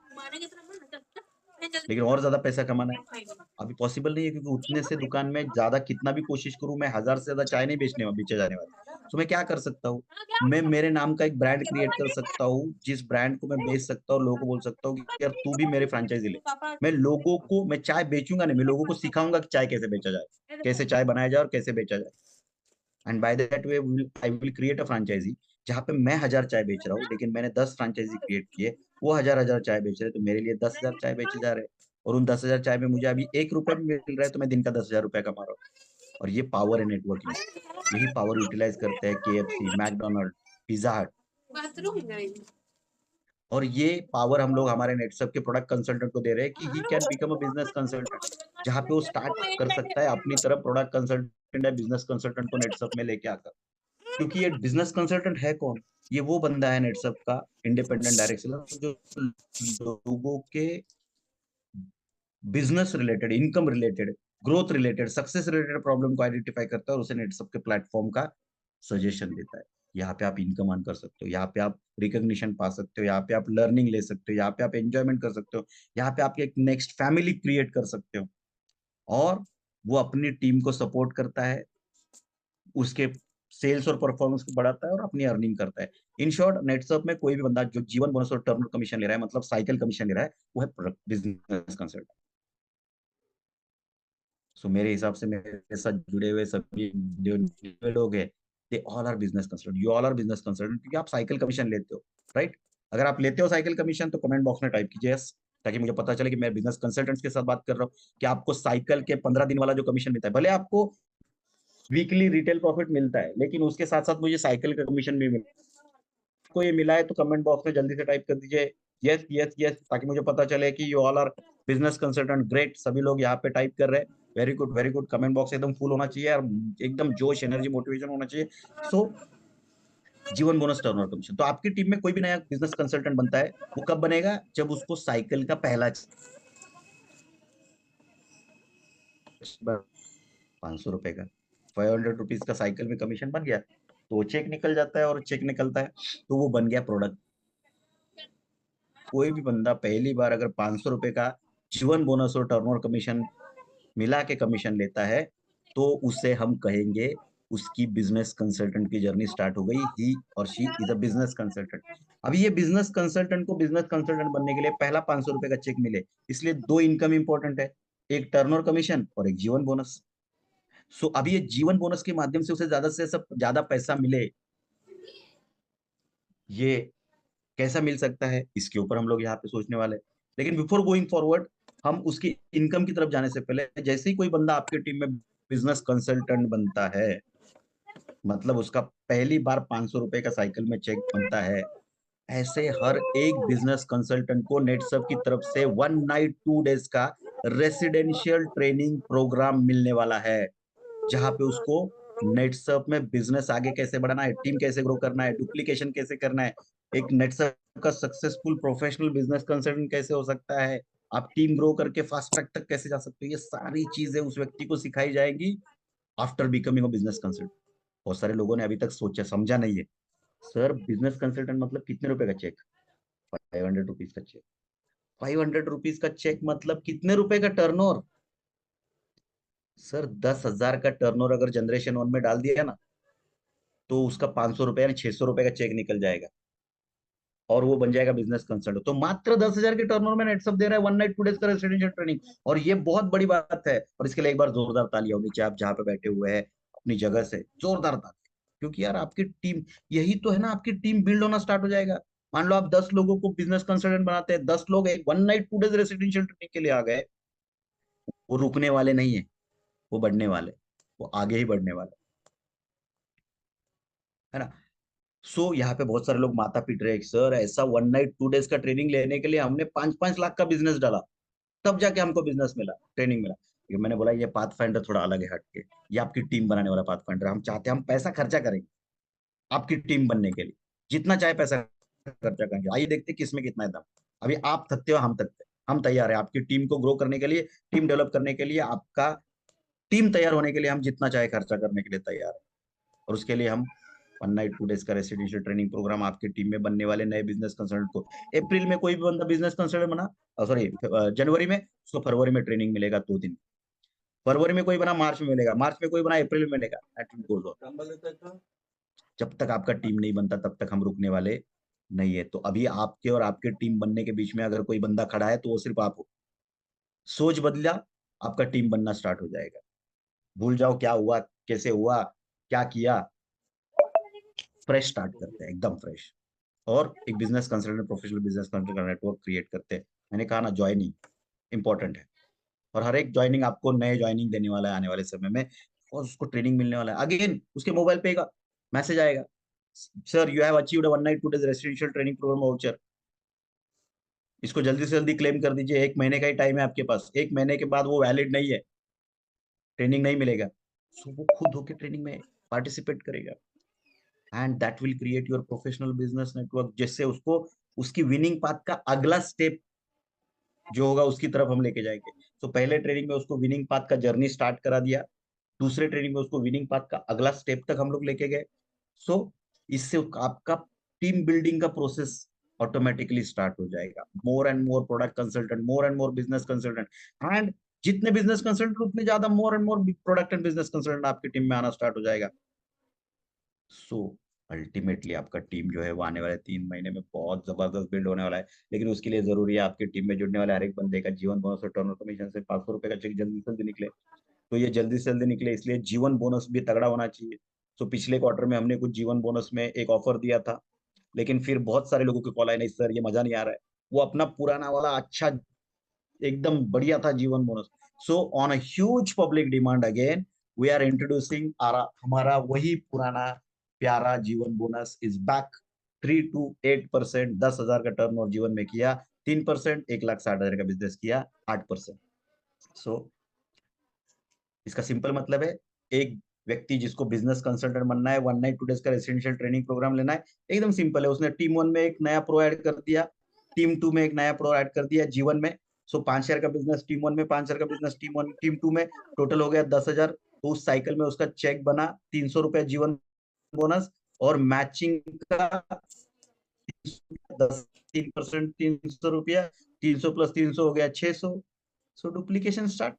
लेकिन और ज्यादा पैसा कमाना है, अभी पॉसिबल नहीं है, क्योंकि उतने से दुकान में ज्यादा कितना भी कोशिश करूं, मैं 1,000 से ज्यादा चाय नहीं बेचे जाने वाले। तो मैं क्या कर सकता हूँ, मैं मेरे नाम का एक ब्रांड क्रिएट कर सकता हूँ, जिस ब्रांड को मैं बेच सकता हूँ, लोगों को बोल सकता हूँ कि यार तू भी मेरे फ्रेंचाइजी ले। मैं चाय बेचूंगा नहीं, मैं लोगों को सिखाऊंगा कि चाय कैसे बेचा जाए, कैसे चाय बनाया जाए और कैसे बेचा जाए। And by that way I will create a franchisee, जहाँ पे मैं 1,000 चाय बेच रहा हूँ, लेकिन मैंने 10 फ्रेंचाइजी क्रिएट किए, वो 1,000 1,000 चाय बेच रहे हैं, तो मेरे लिए 10,000 चाय बेचे जा रहे हैं, और उन 10,000 चाय में मुझे अभी 1 रुपए भी मिल रहा है, तो मैं दिन का 10,000 रुपए कमा रहा हूँ। और ये पावर है नेटवर्किंग, यही पावर यूटिलाइज करते हैं KFC, मैकडोनल्ड, पिज्जा हट। और ये पावर हम लोग हमारे नेटसप के प्रोडक्ट कंसल्टेंट को दे रहे हैं कि ही can become a business consultant, जहाँ पे वो स्टार्ट कर सकता है अपनी तरफ प्रोडक्ट कंसल्टेंट या बिजनेस कंसल्टेंट को नेटसप में लेके आकर। क्योंकि ये बिजनेस कंसल्टेंट है कौन, ये वो बंदा है नेटसप का इंडिपेंडेंट डायरेक्ट सेलर, जो लोगों के business related, income related, growth related, success related problem को आइडेंटिफाई करता है और उसे नेटसप के प्लेटफॉर्म का सजेशन देता है। यहाँ पे आप इनकम अर्न कर सकते हो, यहाँ पे आप रिकॉग्निशन पा सकते हो, यहाँ पे आप लर्निंग ले सकते हो, यहाँ पे आप एंजॉयमेंट कर सकते हो, यहाँ पे आप एक नेक्स्ट फैमिली क्रिएट कर सकते हो। और वो अपनी टीम को सपोर्ट करता है, उसके सेल्स और परफॉर्मेंस को बढ़ाता है और अपनी अर्निंग करता है। इन शॉर्ट नेटसप में कोई भी बंदा जो जीवन बोनस और टर्म कमीशन ले रहा है, मतलब साइकिल कमीशन ले रहा है, वो है बिजनेस कंसल्टेंट। सो मेरे हिसाब से मेरे साथ जुड़े हुए सभी जो लोग हैं, they all are business consultant, you all are business consultant, क्योंकि आप साइकिल कमीशन लेते हो, राइट? अगर आप लेते हो साइकिल कमीशन तो कमेंट बॉक्स में टाइप कीजिए यस, ताकि मुझे पता चले कि मैं बिजनेस कंसल्टेंट्स के साथ बात कर रहा हूँ, कि आपको साइकिल के 15 दिन वाला जो कमीशन मिलता है, भले आपको वीकली रिटेल प्रॉफिट मिलता है, लेकिन उसके साथ साथ मुझे साइकिल का कमीशन भी मिलता है। आपको ये मिला है तो कमेंट बॉक्स में जल्दी से टाइप कर दीजिए यस यस यस, ताकि मुझे पता चले कि you all are business consultant. Great, सभी लोग यहाँ पे टाइप कर रहे हैं। Very good very good. Comment box एकदम फुल होना चाहिए और एकदम जोश, एनर्जी, मोटिवेशन होना चाहिए। सो जीवन बोनस टर्नओवर कमीशन, तो आपकी टीम में कोई भी नया बिजनेस कंसल्टेंट बनता है, वो कब बनेगा? जब उसको साइकिल का पहला 500 रुपए का, 500 रुपीज का साइकिल में कमीशन बन गया, तो वो चेक निकल जाता है, और चेक निकलता है तो वो बन गया प्रोडक्ट। कोई भी बंदा पहली बार अगर 500 रुपए का जीवन बोनस और टर्नओवर कमीशन मिला के कमीशन लेता है, तो उसे हम कहेंगे उसकी बिजनेस कंसल्टेंट की जर्नी स्टार्ट हो गई, ही और she is a business consultant. अभी ये बिजनेस कंसल्टेंट को बिजनेस कंसल्टेंट बनने के लिए पहला 500 रुपए का चेक मिले, इसलिए दो इनकम इंपॉर्टेंट है, एक टर्नओवर कमीशन और एक जीवन बोनस। सो अभी ये जीवन बोनस के माध्यम से उसे ज्यादा से सब ज्यादा पैसा मिले, ये कैसा मिल सकता है, इसके ऊपर हम लोग यहाँ पे सोचने वाले हैं। लेकिन बिफोर गोइंग फॉरवर्ड, हम उसकी इनकम की तरफ जाने से पहले, जैसे ही कोई बंदा आपकी टीम में बिजनेस कंसल्टेंट बनता है, मतलब उसका पहली बार 500 रुपए का साइकिल में चेक बनता है, ऐसे हर एक बिजनेस कंसल्टेंट को नेटसप की तरफ से 1 नाइट 2 डेज का रेसिडेंशियल ट्रेनिंग प्रोग्राम मिलने वाला है, जहां पे उसको नेटसप में बिजनेस आगे कैसे बढ़ाना है, टीम कैसे ग्रो करना है, डुप्लीकेशन कैसे करना है, एक नेटसप का सक्सेसफुल प्रोफेशनल बिजनेस कंसल्टेंट कैसे हो सकता है, आप टीम ग्रो करके फास्ट ट्रैक तक कैसे जा सकते हो, ये सारी चीजें उस व्यक्ति को सिखाई जाएंगी after becoming a business consultant. बहुत सारे लोगों ने अभी तक सोचा समझा नहीं है, सर बिजनेस कंसल्टेंट मतलब कितने रुपए का चेक? 500 रुपीज का चेक। 500 रुपीज का चेक मतलब कितने रुपए का टर्नओवर? सर 10,000 का टर्नओवर अगर जनरेशन वन में डाल दिया ना, तो उसका 500 रुपए यानी 600 रुपए का चेक निकल जाएगा, और वो बन जाएगा बिजनेस कंसल्टेंट। तो मात्र 10,000 के टर्नओवर में नेटसप दे रहा है 1 नाइट 2 डेज का रेसिडेंशियल ट्रेनिंग, और ये बहुत बड़ी बात है। और इसके लिए एक बार जोरदार तालियां होनी चाहिए, आप जहां पे बैठे हुए हैं अपनी जगह से जोरदार तालियां, क्योंकि यार आपकी टीम, यही तो है ना, आपकी टीम बिल्ड होना स्टार्ट हो जाएगा। मान लो आप 10 लोगों को बिजनेस कंसल्टेंट बनाते हैं, 10 लोग एक 1 नाइट 2 डेज रेसिडेंशियल ट्रेनिंग के लिए आ गए, वो रुकने वाले नहीं है, वो बढ़ने वाले, वो आगे ही बढ़ने वाले, है ना? सो यहाँ पे बहुत सारे लोग माथा पीट रहे हैं, सर ऐसा 1 नाइट 2 डेज का ट्रेनिंग लेने के लिए हमने 5-5 लाख का बिजनेस डाला, तब जाके हमको बिजनेस मिला, ट्रेनिंग मिला। ये मैंने बोला ये पाथ फाइंडर थोड़ा अलग है, हटके, ये आपकी टीम बनाने वाला पाथ फाइंडर। हम चाहते हैं, हम पैसा खर्चा करेंगे आपकी टीम बनने के लिए, जितना चाहे पैसा खर्चा करेंगे, आइए देखते हैं किसमें कितना है दम। अभी आप थकते हो, हम थकते हैं, हम तैयार है आपकी टीम को ग्रो करने के लिए, टीम डेवलप करने के लिए, आपका टीम तैयार होने के लिए हम जितना चाहे खर्चा करने के लिए तैयार है। और उसके लिए हम 1 नाइट 2 डेज का रेसिडेंशियल ट्रेनिंग प्रोग्राम आपकी टीम में बनने वाले नए बिजनेस कंसल्टेंट को, अप्रैल में कोई भी बंदा बिजनेस कंसल्टेंट बना, सॉरी जनवरी में, उसको फरवरी में ट्रेनिंग मिलेगा 2 दिन, फरवरी में कोई बना मार्च में मिलेगा, मार्च में कोई बना अप्रैल में मिलेगा, जब तक आपका टीम नहीं बनता तब तक हम रुकने वाले नहीं है। तो अभी आपके और आपके टीम बनने के बीच में अगर कोई बंदा खड़ा है तो वो सिर्फ आप हो। सोच बदला, आपका टीम बनना स्टार्ट हो जाएगा। भूल जाओ क्या हुआ, कैसे हुआ, क्या किया, फ्रेश स्टार्ट करते हैं, एकदम फ्रेश। और एक business consultant, professional business consultant का नेटवर्क क्रिएट करते हैं। मैंने कहा ना, ज्वाइनिंग इंपॉर्टेंट है, और हर एक ज्वाइनिंग आपको नए ज्वाइनिंग देने वाला है आने वाले समय में, और उसको ट्रेनिंग मिलने वाला है। अगेन उसके मोबाइल पे मैसेज आएगा, sir you have achieved 1 night 2 days residential training program voucher, इसको जल्दी से जल्दी क्लेम कर दीजिए, 1 महीने का ही टाइम है आपके पास, 1 महीने के बाद वो वैलिड नहीं है, ट्रेनिंग नहीं मिलेगा। सो वो खुद होके ट्रेनिंग में पार्टिसिपेट करेगा, and that will create your professional business network, जिससे उसको उसकी विनिंग पाथ का अगला स्टेप जो होगा उसकी तरफ हम लेके जाएंगे। तो पहले ट्रेनिंग में उसको विनिंग पाथ का जर्नी स्टार्ट करा दिया, दूसरे ट्रेनिंग में उसको विनिंग पाथ का अगला स्टेप तक हम लोग लेके गए। सो इससे आपका टीम बिल्डिंग का प्रोसेस ऑटोमेटिकली स्टार्ट हो जाएगा। More and more product consultant, more and more business consultant, and जितने बिजनेस कंसल्टेंट उतने ज्यादा more and more product and business consultant आपकी टीम में आना स्टार्ट हो जाएगा। सो अल्टीमेटली आपका टीम जो है वो आने वाले 3 महीने में बहुत जबरदस्त बिल्ड होने वाला है। लेकिन उसके लिए जरूरी है आपकी टीम में जुड़ने वाले हर एक बंदे का जीवन बोनस और टर्नओवर कमीशन से 500 रुपए का चेक जल्दी से जल्दी निकले। तो ये जल्दी से जल्दी निकले इसलिए जीवन बोनस भी तगड़ा होना चाहिए। तो पिछले क्वार्टर में हमने कुछ जीवन बोनस में एक ऑफर दिया था, लेकिन फिर बहुत सारे लोगों के कॉल आए, नहीं सर ये मजा नहीं आ रहा है। वो अपना पुराना वाला अच्छा एकदम बढ़िया था जीवन bonus. So on a huge public demand again we are introducing हमारा वही पुराना प्यारा जीवन बोनस इज बैक। 3 to 8%, 10,000 का टर्न और जीवन में किया 3%, 1,60,000 का बिजनेस किया 8%। सो इसका सिंपल मतलब है, एक व्यक्ति जिसको बिजनेस कंसल्टेंट बनना है, 1 नाइट 2 डेज का रेसिडेंशियल ट्रेनिंग प्रोग्राम लेना है। एकदम सिंपल है, उसने टीम 1 में एक नया प्रो ऐड कर दिया, टीम 2 में एक नया प्रो ऐड कर दिया जीवन में। सो 5 शेयर का बिजनेस टीम 1 में, 5 शेयर का बिजनेस टीम 2 में, टोटल हो गया 10,000। तो उस साइकिल में उसका चेक बना 300 रुपए जीवन बोनस, और मैचिंग का 3% 300 रुपया, 300 + 300 हो गया 600। सो डुप्लीकेशन स्टार्ट।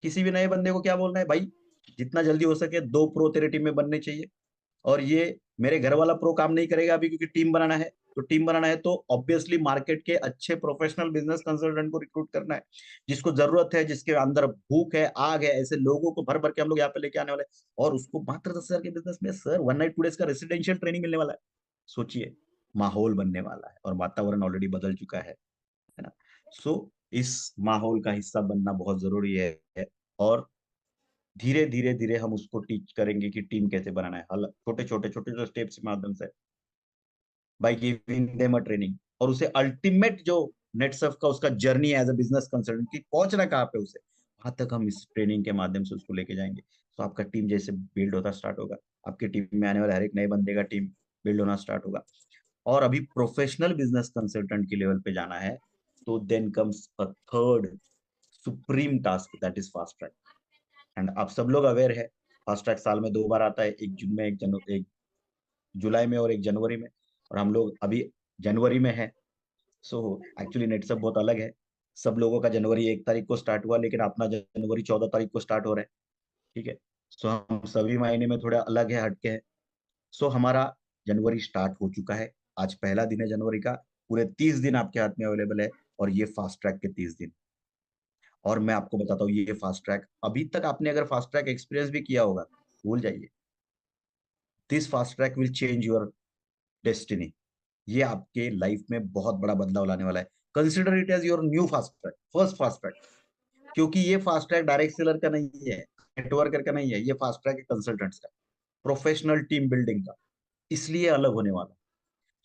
किसी भी नए बंदे को क्या बोलना है भाई, जितना जल्दी हो सके 2 प्रो तेरे टीम में बनने चाहिए। और ये मेरे घर वाला प्रो काम नहीं करेगा अभी, क्योंकि टीम बनाना है। तो टीम बनाना है तो ऑब्वियसली मार्केट के अच्छे प्रोफेशनल बिजनेस कंसल्टेंट को रिक्रूट करना है, जिसको जरूरत है, जिसके अंदर भूख है, आग है, ऐसे लोगों को भर भर के हम लोग यहाँ पे लेके आने वाले हैं। और उसको मात्र 10,000 के बिजनेस में सर 1 नाइट 2 डेज का रेसिडेंशियल ट्रेनिंग मिलने वाला है। सोचिए, माहौल बनने वाला है और वातावरण ऑलरेडी बदल चुका है ना। सो इस माहौल का हिस्सा बनना बहुत जरूरी है। और धीरे धीरे धीरे हम उसको टीच करेंगे कि टीम कैसे बनाना है, हल छोटे छोटे छोटे छोटे स्टेप्स के माध्यम से, by giving them a training. और उसे अल्टीमेट जो नेटसर्फ का उसका journey as a business consultant की पहुंचना कहाँ पे उसे, वहां तक हम इस ट्रेनिंग के माध्यम से उसको लेके जाएंगे। तो आपका टीम जैसे बिल्ड होता स्टार्ट होगा, आपकी टीम में आने वाले हर एक नए बंदे का टीम बिल्ड होना स्टार्ट होगा। और अभी प्रोफेशनल बिजनेस कंसल्टेंट के लेवल पे जाना है, तो then comes a third supreme task, that is fast track. And आप सब लोग अवेयर है, फास्ट ट्रैक साल में 2 बार आता है, एक जून में, एक जुलाई में और एक जनवरी में। और हम लोग अभी जनवरी में है। सो एक्चुअली नेट सब बहुत अलग है। सब लोगों का जनवरी 1 तारीख को स्टार्ट हुआ, लेकिन अपना जनवरी 14 तारीख को स्टार्ट हो रहा है। ठीक है। सो हम सभी महीने में थोड़ा अलग है, हटके है। सो हमारा जनवरी स्टार्ट हो चुका है। आज पहला दिन है जनवरी का। पूरे 30 दिन आपके हाथ में अवेलेबल है, और ये फास्ट ट्रैक के 30 दिन। और मैं आपको बताता हूँ, ये फास्ट ट्रैक अभी तक आपने अगर फास्ट ट्रैक एक्सपीरियंस भी किया होगा, भूल जाइए। This fast track will change your destiny. ये आपके लाइफ में बहुत बड़ा बदलाव लाने वाला है। Consider it as your new fast track, first fast track. क्योंकि ये फास्ट ट्रैक डायरेक्ट सेलर का नहीं है, नेटवर्कर का नहीं है, ये फास्ट ट्रैक है कंसल्टेंट्स का, प्रोफेशनल टीम बिल्डिंग का। इसलिए अलग होने वाला।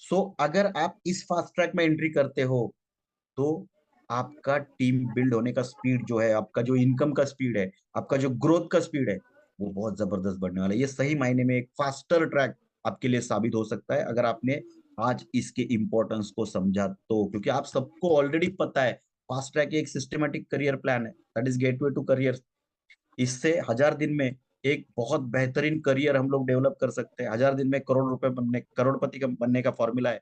सो अगर आप इस फास्ट ट्रैक में एंट्री करते हो, तो आपका टीम बिल्ड होने का स्पीड जो है, आपका जो इनकम का स्पीड है, आपका जो ग्रोथ का स्पीड है, वो बहुत जबरदस्त बढ़ने वाला है। ये सही मायने में एक फास्टर ट्रैक आपके लिए साबित हो सकता है, अगर आपने आज इसके इंपॉर्टेंस को समझा तो। क्योंकि आप सबको ऑलरेडी पता है, फास्ट ट्रैक एक सिस्टमेटिक करियर प्लान है, that is gateway to career. इससे 1,000 दिन में एक बहुत बेहतरीन करियर हम लोग डेवलप कर सकते हैं। 1,000 दिन में करोड़ रुपए बनने, करोड़पति का बनने का फॉर्मूला है।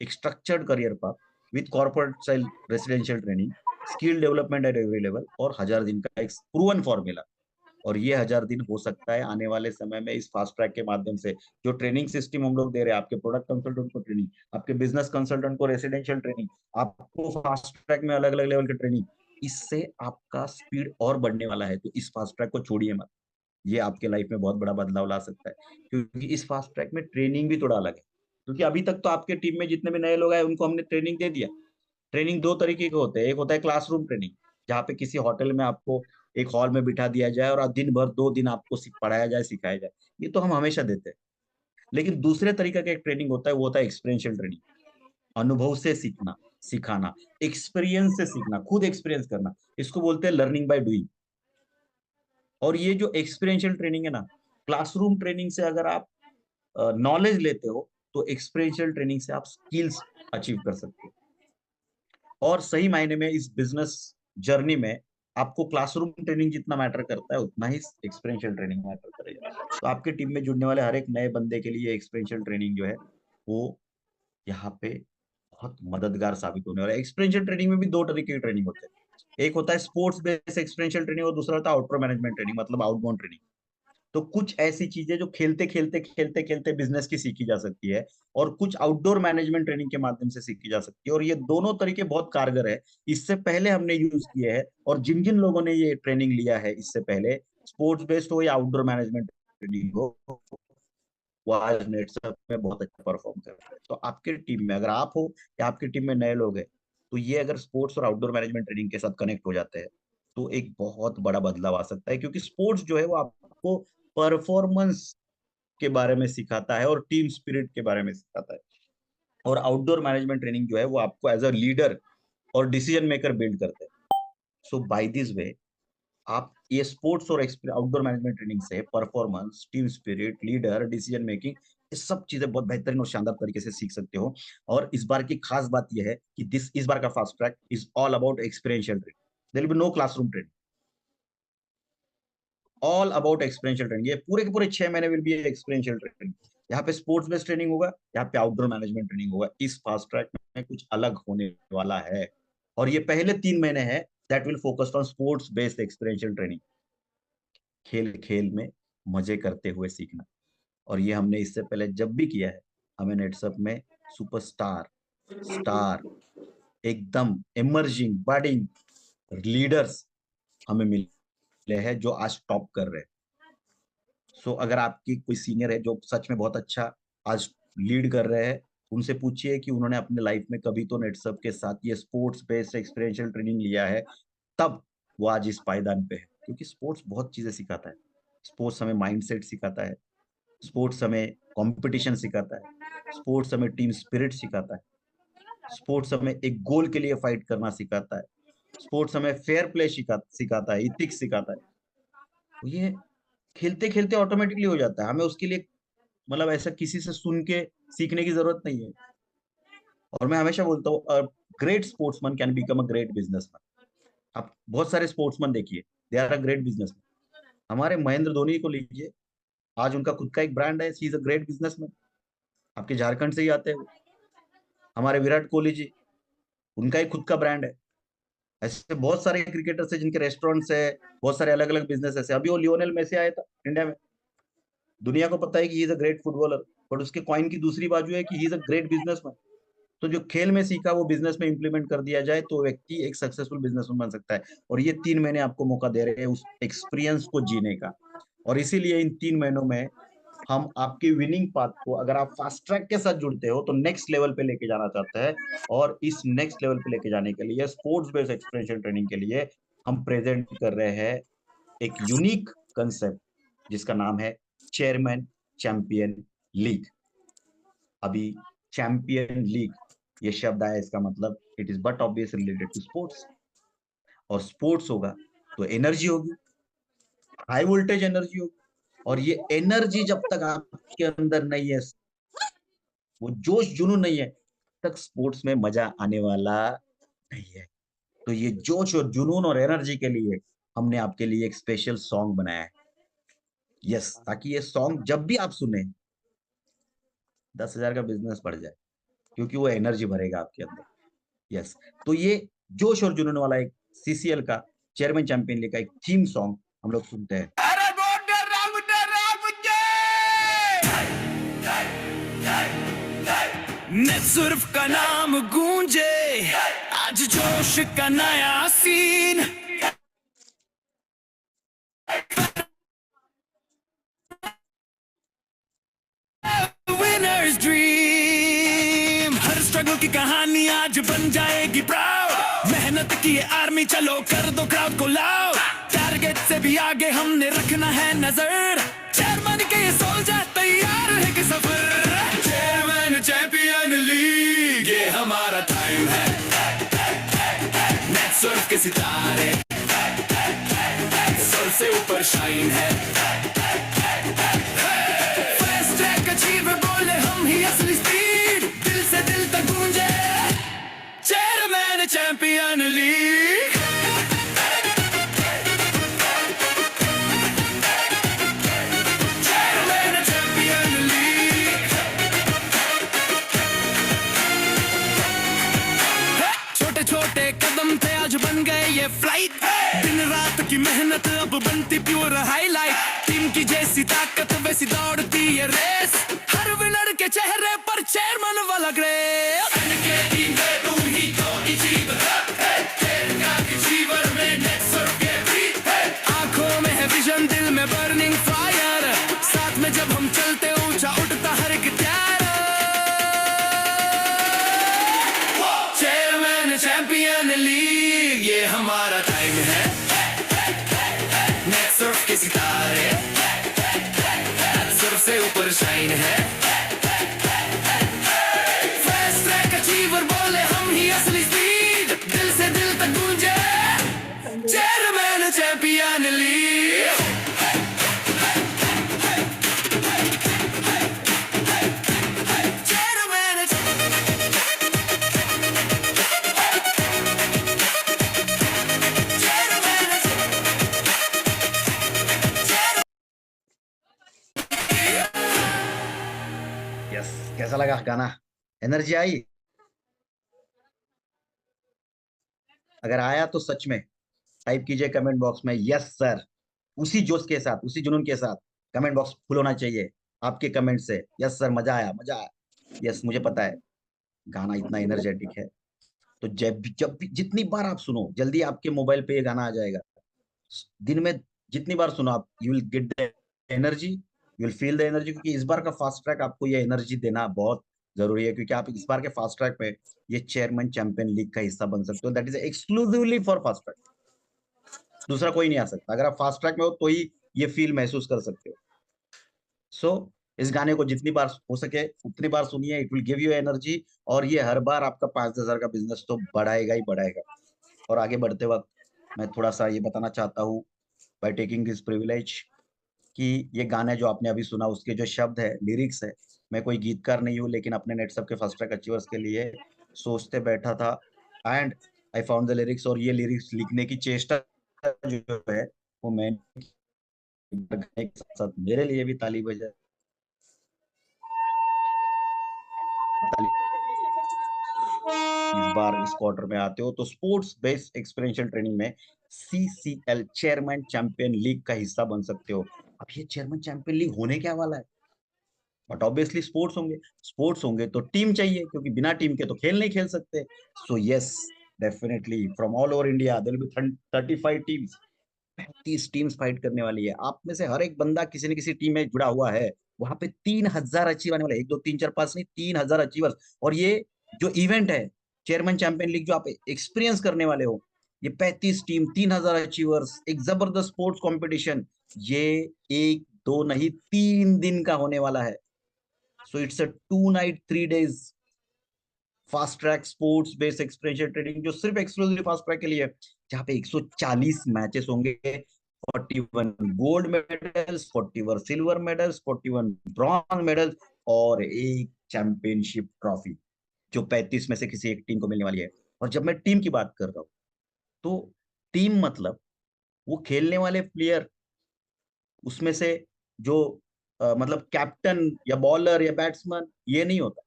एक structured career path with corporate style residential training, skill development at every level, और 1,000 दिन का एक प्रूवन फॉर्मूला। और ये 1,000 दिन हो सकता है आने वाले समय में इस फास्ट ट्रैक के माध्यम से। जो ट्रेनिंग सिस्टम हम लोग दे रहे हैं, आपके प्रोडक्ट कंसल्टेंट को ट्रेनिंग, आपके बिजनेस कंसल्टेंट को रेसिडेंशियल ट्रेनिंग, आपको फास्ट ट्रैक में अलग अलग लेवल की ट्रेनिंग, इससे आपका स्पीड और बढ़ने वाला है। तो इस फास्ट ट्रैक को छोड़िए मत, ये आपके लाइफ में बहुत बड़ा बदलाव ला सकता है। क्योंकि इस फास्ट ट्रैक में ट्रेनिंग भी थोड़ा अलग है। क्योंकि अभी तक तो आपके टीम में जितने भी नए लोग आए उनको हमने ट्रेनिंग दे दिया। ट्रेनिंग 2 तरीके के होते हैं, एक होता है क्लासरूम ट्रेनिंग, जहाँ पे किसी होटल में आपको एक हॉल में बिठा दिया जाए और दिन भर 2 दिन आपको पढ़ाया जाए, सिखाया जाए। ये तो हम हमेशा देते हैं। लेकिन दूसरे तरीके का एक ट्रेनिंग होता है, वो होता है एक्सपीरियंशियल ट्रेनिंग। अनुभव से सीखना, सिखाना, एक्सपीरियंस से सीखना, खुद एक्सपीरियंस करना, इसको बोलते हैं लर्निंग बाय डूइंग। और ये जो एक्सपीरियंशियल ट्रेनिंग है ना, क्लासरूम ट्रेनिंग से अगर आप नॉलेज लेते हो, तो एक्सपीरियंशियल ट्रेनिंग से आप स्किल्स अचीव कर सकते हो। और सही मायने में इस बिजनेस जर्नी में आपको क्लासरूम ट्रेनिंग जितना मैटर करता है, उतना ही एक्सपीरियंशियल ट्रेनिंग मैटर करेगा। तो आपके टीम में जुड़ने वाले हर एक नए बंदे के लिए एक्सपीरियंशियल ट्रेनिंग जो है, वो यहाँ पे बहुत मददगार साबित होने वाला है। एक्सपीरियंशियल ट्रेनिंग में भी 2 तरीके की ट्रेनिंग होते हैं, एक होता है स्पोर्ट्स बेस्ड एक्सपीरियंशियल ट्रेनिंग, और दूसरा होता है आउटडोर मैनेजमेंट ट्रेनिंग, मतलब आउटबाउंड ट्रेनिंग। तो कुछ ऐसी चीजें जो खेलते खेलते खेलते खेलते बिजनेस की सीखी जा सकती है, और कुछ आउटडोर मैनेजमेंट ट्रेनिंग के माध्यम से सीखी जा सकती है, और ये दोनों तरीके बहुत कारगर है। इससे पहले हमने यूज किए हैं, और जिन जिन लोगों ने ये ट्रेनिंग लिया है इससे पहले, स्पोर्ट्स बेस्ड हो या आउटडोर मैनेजमेंट ट्रेनिंग हो, वो आज नेटसप में बहुत अच्छा परफॉर्म कर रहे हैं। तो आपके टीम में अगर आप हो या आपकी टीम में नए लोग हैं, तो ये अगर स्पोर्ट्स और आउटडोर मैनेजमेंट ट्रेनिंग के साथ कनेक्ट हो जाते हैं, तो एक बहुत बड़ा बदलाव आ सकता है। क्योंकि स्पोर्ट्स जो है वो आपको परफॉर्मेंस के बारे में सिखाता है और टीम स्पिरिट के बारे में सिखाता है, और आउटडोर मैनेजमेंट ट्रेनिंग जो है वो आपको एज अ लीडर और डिसीजन मेकर बिल्ड करते हैं। सो बाय दिस वे आप ये स्पोर्ट्स और आउटडोर मैनेजमेंट ट्रेनिंग से performance, team spirit, leader, decision making, ये सब चीजें बहुत बेहतरीन और शानदार तरीके से सीख सकते हो। और इस बार की खास बात यह है कि दिस इस बार का fast track is all about experiential training. There will be no classroom training, all about experiential training. ये पूरे के पूरे 6 महीने विल बी एक्सपीरियंशियल ट्रेनिंग। यहाँ पे स्पोर्ट्स बेस्ड ट्रेनिंग होगा, यहाँ पे आउटडोर मैनेजमेंट ट्रेनिंग होगा। इस फास्ट ट्रैक में कुछ अलग होने वाला है, और ये पहले 3 महीने हैं that will focused on sports based experiential training. खेल खेल में मजे करते हुए सीखना। और ये हमने इससे पहले जब भी किया है, हमें नेटसप में सुपरस्टार, स्टार, एकदम इमर्जिंग बडिंग लीडर्स हमें मिले हैं जो आज टॉप कर रहे हैं। सो अगर आपकी कोई सीनियर है जो सच में बहुत अच्छा आज लीड कर रहे हैं, उनसे पूछिए कि उन्होंने अपने लाइफ में कभी तो नेटसप के साथ ये स्पोर्ट्स बेस्ड एक्सपीरियंशियल ट्रेनिंग लिया है, तब वो आज इस पायदान पे है। क्योंकि स्पोर्ट्स बहुत चीजें सिखाता है। स्पोर्ट्स हमें माइंडसेट सिखाता है, स्पोर्ट्स हमें कंपटीशन सिखाता है, स्पोर्ट्स हमें टीम स्पिरिट सिखाता है, स्पोर्ट्स हमें एक गोल के लिए फाइट करना सिखाता है, स्पोर्ट्स हमें फेयर प्ले सिखाता है, इथिक्स सिखाता है। तो ये खेलते खेलते ऑटोमेटिकली हो जाता है, हमें उसके लिए मतलब ऐसा किसी से सुन के सीखने की जरूरत नहीं है। और मैं हमेशा बोलता हूँ, great sportsman can become a great businessman. आप बहुत सारे स्पोर्ट्समैन देखिए, they are a great businessman. हमारे महेंद्र धोनी को लीजिए, आज उनका खुद का एक ब्रांड है, he is a great businessman. आपके झारखंड से ही आते हैं वो। हमारे विराट कोहली जी, उनका ही खुद का ब्रांड है। ऐसे बहुत सारे क्रिकेटर्स है जिनके रेस्टोरेंट्स है, बहुत सारे अलग अलग बिजनेस है। अभी वो लियोनेल मेसी आया था इंडिया में, दुनिया को पता है कि he is a great footballer, but उसके कॉइन की दूसरी बाजू है कि he is a great businessman. तो जो खेल में सीखा वो बिजनेस में इंप्लीमेंट कर दिया जाए, तो व्यक्ति एक सक्सेसफुल बिजनेसमैन बन सकता है। और ये 3 महीने आपको मौका दे रहे हैं उस एक्सपीरियंस को जीने का। और इसीलिए इन 3 महीनों में हम आपके विनिंग पाथ को, अगर आप फास्ट ट्रैक के साथ जुड़ते हो, तो नेक्स्ट लेवल पे लेके जाना चाहते हैं। और इस नेक्स्ट लेवल पे लेके जाने के लिए, स्पोर्ट्स बेस्ड एक्सपीरियंशियल ट्रेनिंग के लिए, हम प्रेजेंट कर रहे हैं एक यूनिक कंसेप्ट जिसका नाम है चेयरमैन चैंपियन लीग। अभी चैंपियन लीग ये शब्द आया, इसका मतलब it is but obvious related to sports. और स्पोर्ट्स होगा तो एनर्जी होगी, हाई वोल्टेज एनर्जी होगी। और ये एनर्जी जब तक आपके अंदर नहीं है, वो जोश जुनून नहीं है, तक स्पोर्ट्स में मजा आने वाला नहीं है। तो ये जोश और जुनून और एनर्जी के लिए हमने आपके लिए एक स्पेशल सॉन्ग बनाया है। यस, ताकि ये सॉन्ग जब भी आप सुने, 10,000 का बिजनेस बढ़ जाए, क्योंकि वो एनर्जी भरेगा आपके अंदर। यस, तो ये जोश और जुनून वाला एक सीसीएल का चेयरमैन चैंपियन लीग का एक थीम सॉन्ग हम लोग सुनते हैं। अरे नेटसुर्फ का नाम गूंजे, आज जोश का नया सीन। विनर्स ड्रीम, हर स्ट्रगल की कहानी आज बन जाएगी प्राउड। मेहनत की आर्मी, चलो कर दो क्राउड को लाउड। टारगेट से भी आगे हमने रखना है नजर, चेयरमैन के सोल्जर तैयार है कि सफर। चेयरमैन चैंपियन लीग, ये हमारा टाइम है। नेटसर्फ के सितारे, सोल से ऊपर शाइन है। फास्ट ट्रैक अचीव बोले हम ही असली स्पीड, दिल से दिल तक गूंजे चेयरमैन चैंपियन लीग। छोटे छोटे कदम थे आज बन गए ये फ्लाइट, दिन रात की मेहनत अब बनती प्योर हाईलाइट, टीम की जैसी ताकत वैसी दौड़ती है रेस, हर विनर के चेहरे पर चेयरमैन वाला ग्रेस। आंखों में है विजन, दिल में बर्निंग फायर, साथ में जब हम चलते ऊंचा उठता हर एक प्यार। चेयरमैन चैंपियन लीग ये हमारा टाइम है, नेट सर्फ के सितारे सर्फ से ऊपर शाइन है, फास्ट ट्रैक अचीवर बोले हम ही असली स्पीड, दिल से दिल तक गूंजे चेयरमैन चैंपियन लीग। यस, कैसा लगा गाना? एनर्जी आई? अगर आया तो सच में टाइप कीजिए कमेंट बॉक्स में यस सर, उसी जोश के साथ, उसी जुनून के साथ कमेंट बॉक्स फुल होना चाहिए आपके कमेंट से। यस सर, मजा आया, मजा आया। यस, मुझे पता है गाना इतना एनर्जेटिक है, तो जब भी जितनी बार आप सुनो, जल्दी आपके मोबाइल पे ये गाना आ जाएगा। दिन में जितनी बार सुनो आप, you will get the energy, you will feel the energy, क्योंकि इस बार का फास्ट ट्रैक आपको ये एनर्जी देना बहुत जरूरी है, क्योंकि आप इस बार के फास्ट ट्रैक में ये चेयरमैन चैंपियन लीग का हिस्सा बन सकते हो। That is exclusively for fast track, दूसरा कोई नहीं आ सकता। अगर आप फास्ट ट्रैक में हो तो ही ये फील महसूस कर सकते हो। सो इस गाने को जितनी बार हो सके उतनी बार सुनिए, it will give you energy, और ये हर बार आपका 5,000 का बिजनेस तो बढ़ाएगा ही बढ़ाएगा। और आगे बढ़ते वक्त मैं थोड़ा सा ये बताना चाहता हूँ, बाय टेकिंग दिस प्रिविलेज, कि ये गाने जो आपने अभी सुना उसके जो शब्द है, लिरिक्स है, मैं कोई गीतकार नहीं हूँ, लेकिन अपने नेटसप के फास्ट ट्रैक अचीवर्स के लिए सोचते बैठा था, and I found the lyrics. और ये लिरिक्स लिखने की चेष्टा जो है वो मैंने गाने के साथ साथ, मेरे लिए भी ताली बजाए, ताली। इस बार इस क्वार्टर में आते हो तो स्पोर्ट्स बेस्ड एक्सपीरियंशियल ट्रेनिंग में CCL चेयरमैन चैंपियन लीग का हिस्सा बन सकते हो। अब ये चेयरमैन चैंपियन लीग होने क्या वाला है? बट ऑब्वियसली स्पोर्ट्स होंगे तो टीम चाहिए, क्योंकि बिना टीम के तो खेल नहीं खेल सकते। So yes, definitely from all over India there will be 35 teams, 35 teams fight करने वाली है। आप में से हर एक बंदा किसी न किसी टीम में जुड़ा हुआ है। वहां पे 3,000 अचीव आने वाले, 1 2 3 4 5 नहीं, 3,000 अचीवर्स। और ये जो इवेंट है चेयरमैन चैंपियन लीग, जो आप एक्सपीरियंस करने वाले हो, ये 35 टीम, 3,000 अचीवर्स, एक जबरदस्त स्पोर्ट्स कॉम्पिटिशन, ये 1 2 नहीं 3 दिन का होने वाला है। So it's a 2 night 3 days fast track sports based experiential training, जो सिर्फ एक्सक्लूसिव फास्ट ट्रैक के लिए है, जहाँ पे 140 मैचेस होंगे, 41 gold medals, 41 silver medals, 41 bronze medals, और एक चैंपियनशिप ट्रॉफी, जो 35 में से किसी एक टीम को मिलने वाली है। और जब मैं टीम की बात कर रहा हूँ, तो टीम मतलब वो खेलने वाले प्लेयर, उसमें से जो मतलब कैप्टन या बॉलर या बैट्समैन, ये नहीं होता।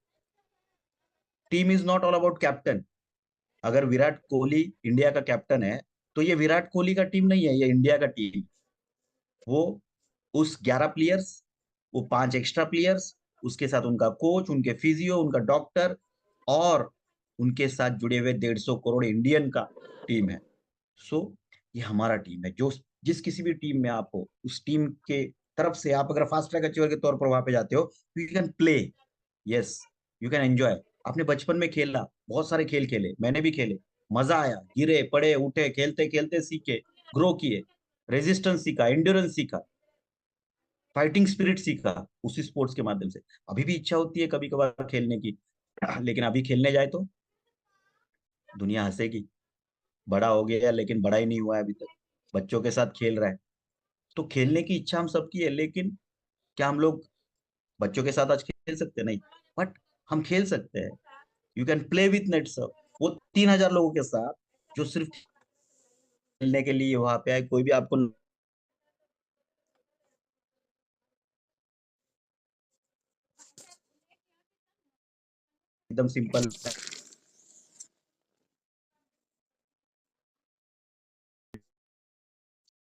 Team is not all about captain. अगर विराट कोहली इंडिया का कैप्टन है, तो ये विराट कोहली का टीम नहीं है, ये इंडिया का टीम। वो उस 11 प्लेयर्स, वो 5 एक्स्ट्रा प्लेयर्स, उसके साथ उनका कोच, उनके फिजियो, उनका डॉक्टर, और उनके साथ जुड़े हुए 150 करोड़ इंडियन का टीम है। सो ये हमारा टीम है। जो जिस किसी भी टीम में आप हो, उस टीम के तरफ से आप अगर फास्ट ट्रैक अचीवर के तौर पर वहां पे जाते हो, you can play, yes, you can enjoy. आपने बचपन में खेला, बहुत सारे खेल खेले, मैंने भी खेले, मजा आया, गिरे पड़े उठे, खेलते खेलते सीखे, ग्रो किए, रेजिस्टेंस सीखा, एंड्योरेंस सीखा, फाइटिंग स्पिरिट सीखा उसी स्पोर्ट्स के माध्यम से। अभी भी इच्छा होती है कभी कभार खेलने की, लेकिन अभी खेलने जाए तो दुनिया हंसेगी, बड़ा हो गया लेकिन बड़ा ही नहीं हुआ है अभी तक, बच्चों के साथ खेल रहा है। तो खेलने की इच्छा हम सबकी है, लेकिन क्या हम लोग बच्चों के साथ आज खेल सकते हैं? नहीं, बट हम खेल सकते हैं। You can play with nets, वो 3,000 लोगों के साथ, जो सिर्फ खेलने के लिए वहां पे आए। कोई भी आपको एकदम सिंपल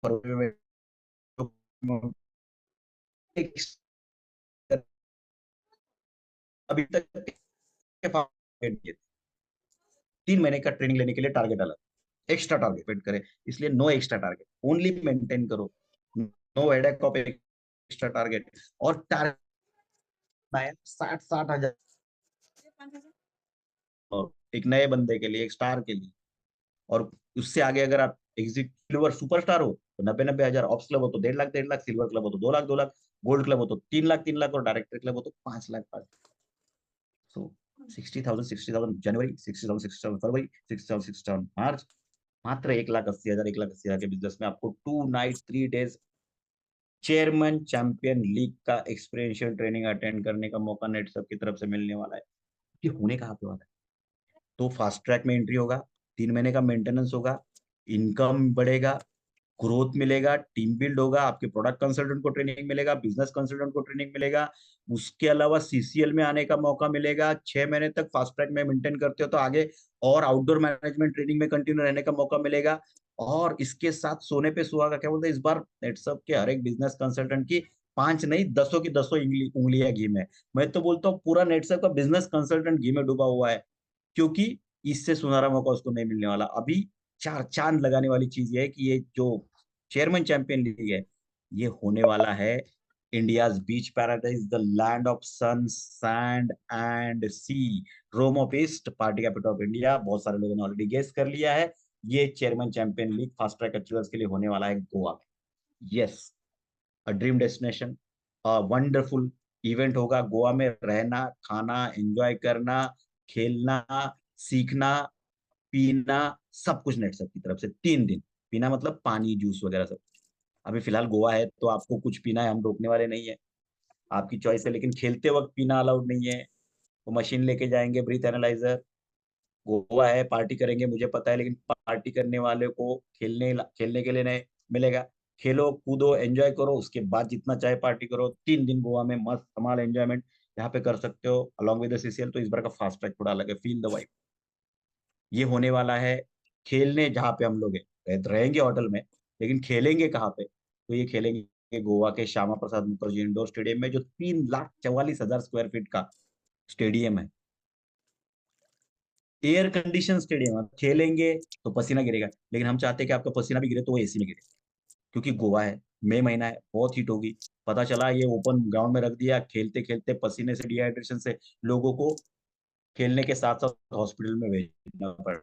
फरवरी में अभी तक के 3 महीने का ट्रेनिंग लेने के लिए टारगेट अलग, एक्स्ट्रा टारगेट पेड करे, इसलिए no extra target, only maintain करो, no headache of extra target. और टारगेट 60-60 हजार और एक नए बंदे के लिए, एक स्टार के लिए। और उससे आगे अगर आप एग्जिट सिल्वर सुपरस्टार हो तो 90-90 हजार, ऑप्स क्लब हो तो 1.5 लाख, 1.5 लाख, सिल्वर क्लब हो तो 2 लाख, 2 लाख, गोल्ड क्लब हो तो 3 लाख, 3 लाख, और डायरेक्टर क्लब हो तो 5 लाख, 5 लाख। सो 60,000, 60,000 जनवरी, 60,000, 60,000 फरवरी, 60,000, 60,000 मार्च। मात्र 1,80,000, 1,80,000 के बिजनेस में आपको 2 night 3 days chairman champion league का एक्सपीरियंशियल ट्रेनिंग अटेंड करने का मौका नेट सब की तरफ से मिलने वाला है। ये होने कहाँ पे वाला है? तो फास्ट ट्रैक में एंट्री होगा, 3 महीने का मेंटेनेंस होगा, इनकम बढ़ेगा, ग्रोथ मिलेगा, टीम बिल्ड होगा, आपके प्रोडक्ट कंसल्टेंट को ट्रेनिंग मिलेगा, बिजनेस कंसल्टेंट को ट्रेनिंग मिलेगा, उसके अलावा सीसीएल में आने का मौका मिलेगा। 6 महीने तक फास्ट ट्रैक में मेंटेन करते हो तो आगे और आउटडोर मैनेजमेंट ट्रेनिंग में कंटिन्यू रहने का मौका मिलेगा। और इसके साथ सोने पे सुहागा, क्या बोलते हैं, इस बार नेटसप के हर एक बिजनेस कंसल्टेंट की 5 नहीं 10 की 10 उंगलियां घी में। मैं तो बोलता हूँ पूरा नेटसप का बिजनेस कंसल्टेंट घी में डूबा हुआ है, क्योंकि इससे सुनहरा मौका उसको नहीं मिलने वाला। अभी चार चांद लगाने वाली चीज ये है कि ये जो चेयरमैन चैंपियन लीग है, ये होने वाला है India's beach paradise, the land of sun sand and sea, Rome of east, party capital of India. बहुत सारे लोगों ने ऑलरेडी गेस कर लिया है। ये chairman champion league fast track achievers के लिए होने वाला है गोवा में। Yes, a dream destination, wonderful event होगा गोवा में। रहना, खाना, एंजॉय करना, खेलना, सीखना, पीना, सब कुछ नेट सब की तरफ से 3 दिन। पीना मतलब पानी, जूस वगैरह सब। अभी फिलहाल गोवा है तो आपको कुछ पीना है, हम रोकने वाले नहीं है, आपकी चॉइस है, लेकिन खेलते वक्त पीना अलाउड नहीं है। वो मशीन लेके जाएंगे, ब्रीथ एनालाइजर। गोवा है, पार्टी करेंगे मुझे पता है, लेकिन पार्टी करने वाले को खेलने खेलने के लिए नहीं मिलेगा। खेलो कूदो एंजॉय करो, उसके बाद जितना चाहे पार्टी करो। 3 दिन गोवा में मस्त धमाल एंजॉयमेंट यहाँ पे कर सकते हो अलॉन्ग विद सीसीएल। तो इस बार का फास्ट ट्रैक थोड़ा अलग है, फील द वाइब। ये होने वाला है खेलने जहाँ पे हम लोग रहेंगे होटल में, लेकिन खेलेंगे कहाँ पे? तो ये खेलेंगे गोवा के श्यामा प्रसाद मुखर्जी इंडोर स्टेडियम में, जो 3,44,000 स्क्वायर फीट का स्टेडियम है। एयर कंडीशन स्टेडियम है, खेलेंगे तो पसीना गिरेगा, लेकिन हम चाहते हैं कि आपका पसीना भी गिरे तो वो एसी में गिरे, क्योंकि गोवा है, मई महीना है, बहुत हीट होगी। पता चला ये ओपन ग्राउंड में रख दिया, खेलते खेलते पसीने से, डिहाइड्रेशन से लोगों को खेलने के साथ साथ हॉस्पिटल में भेजना पड़ा।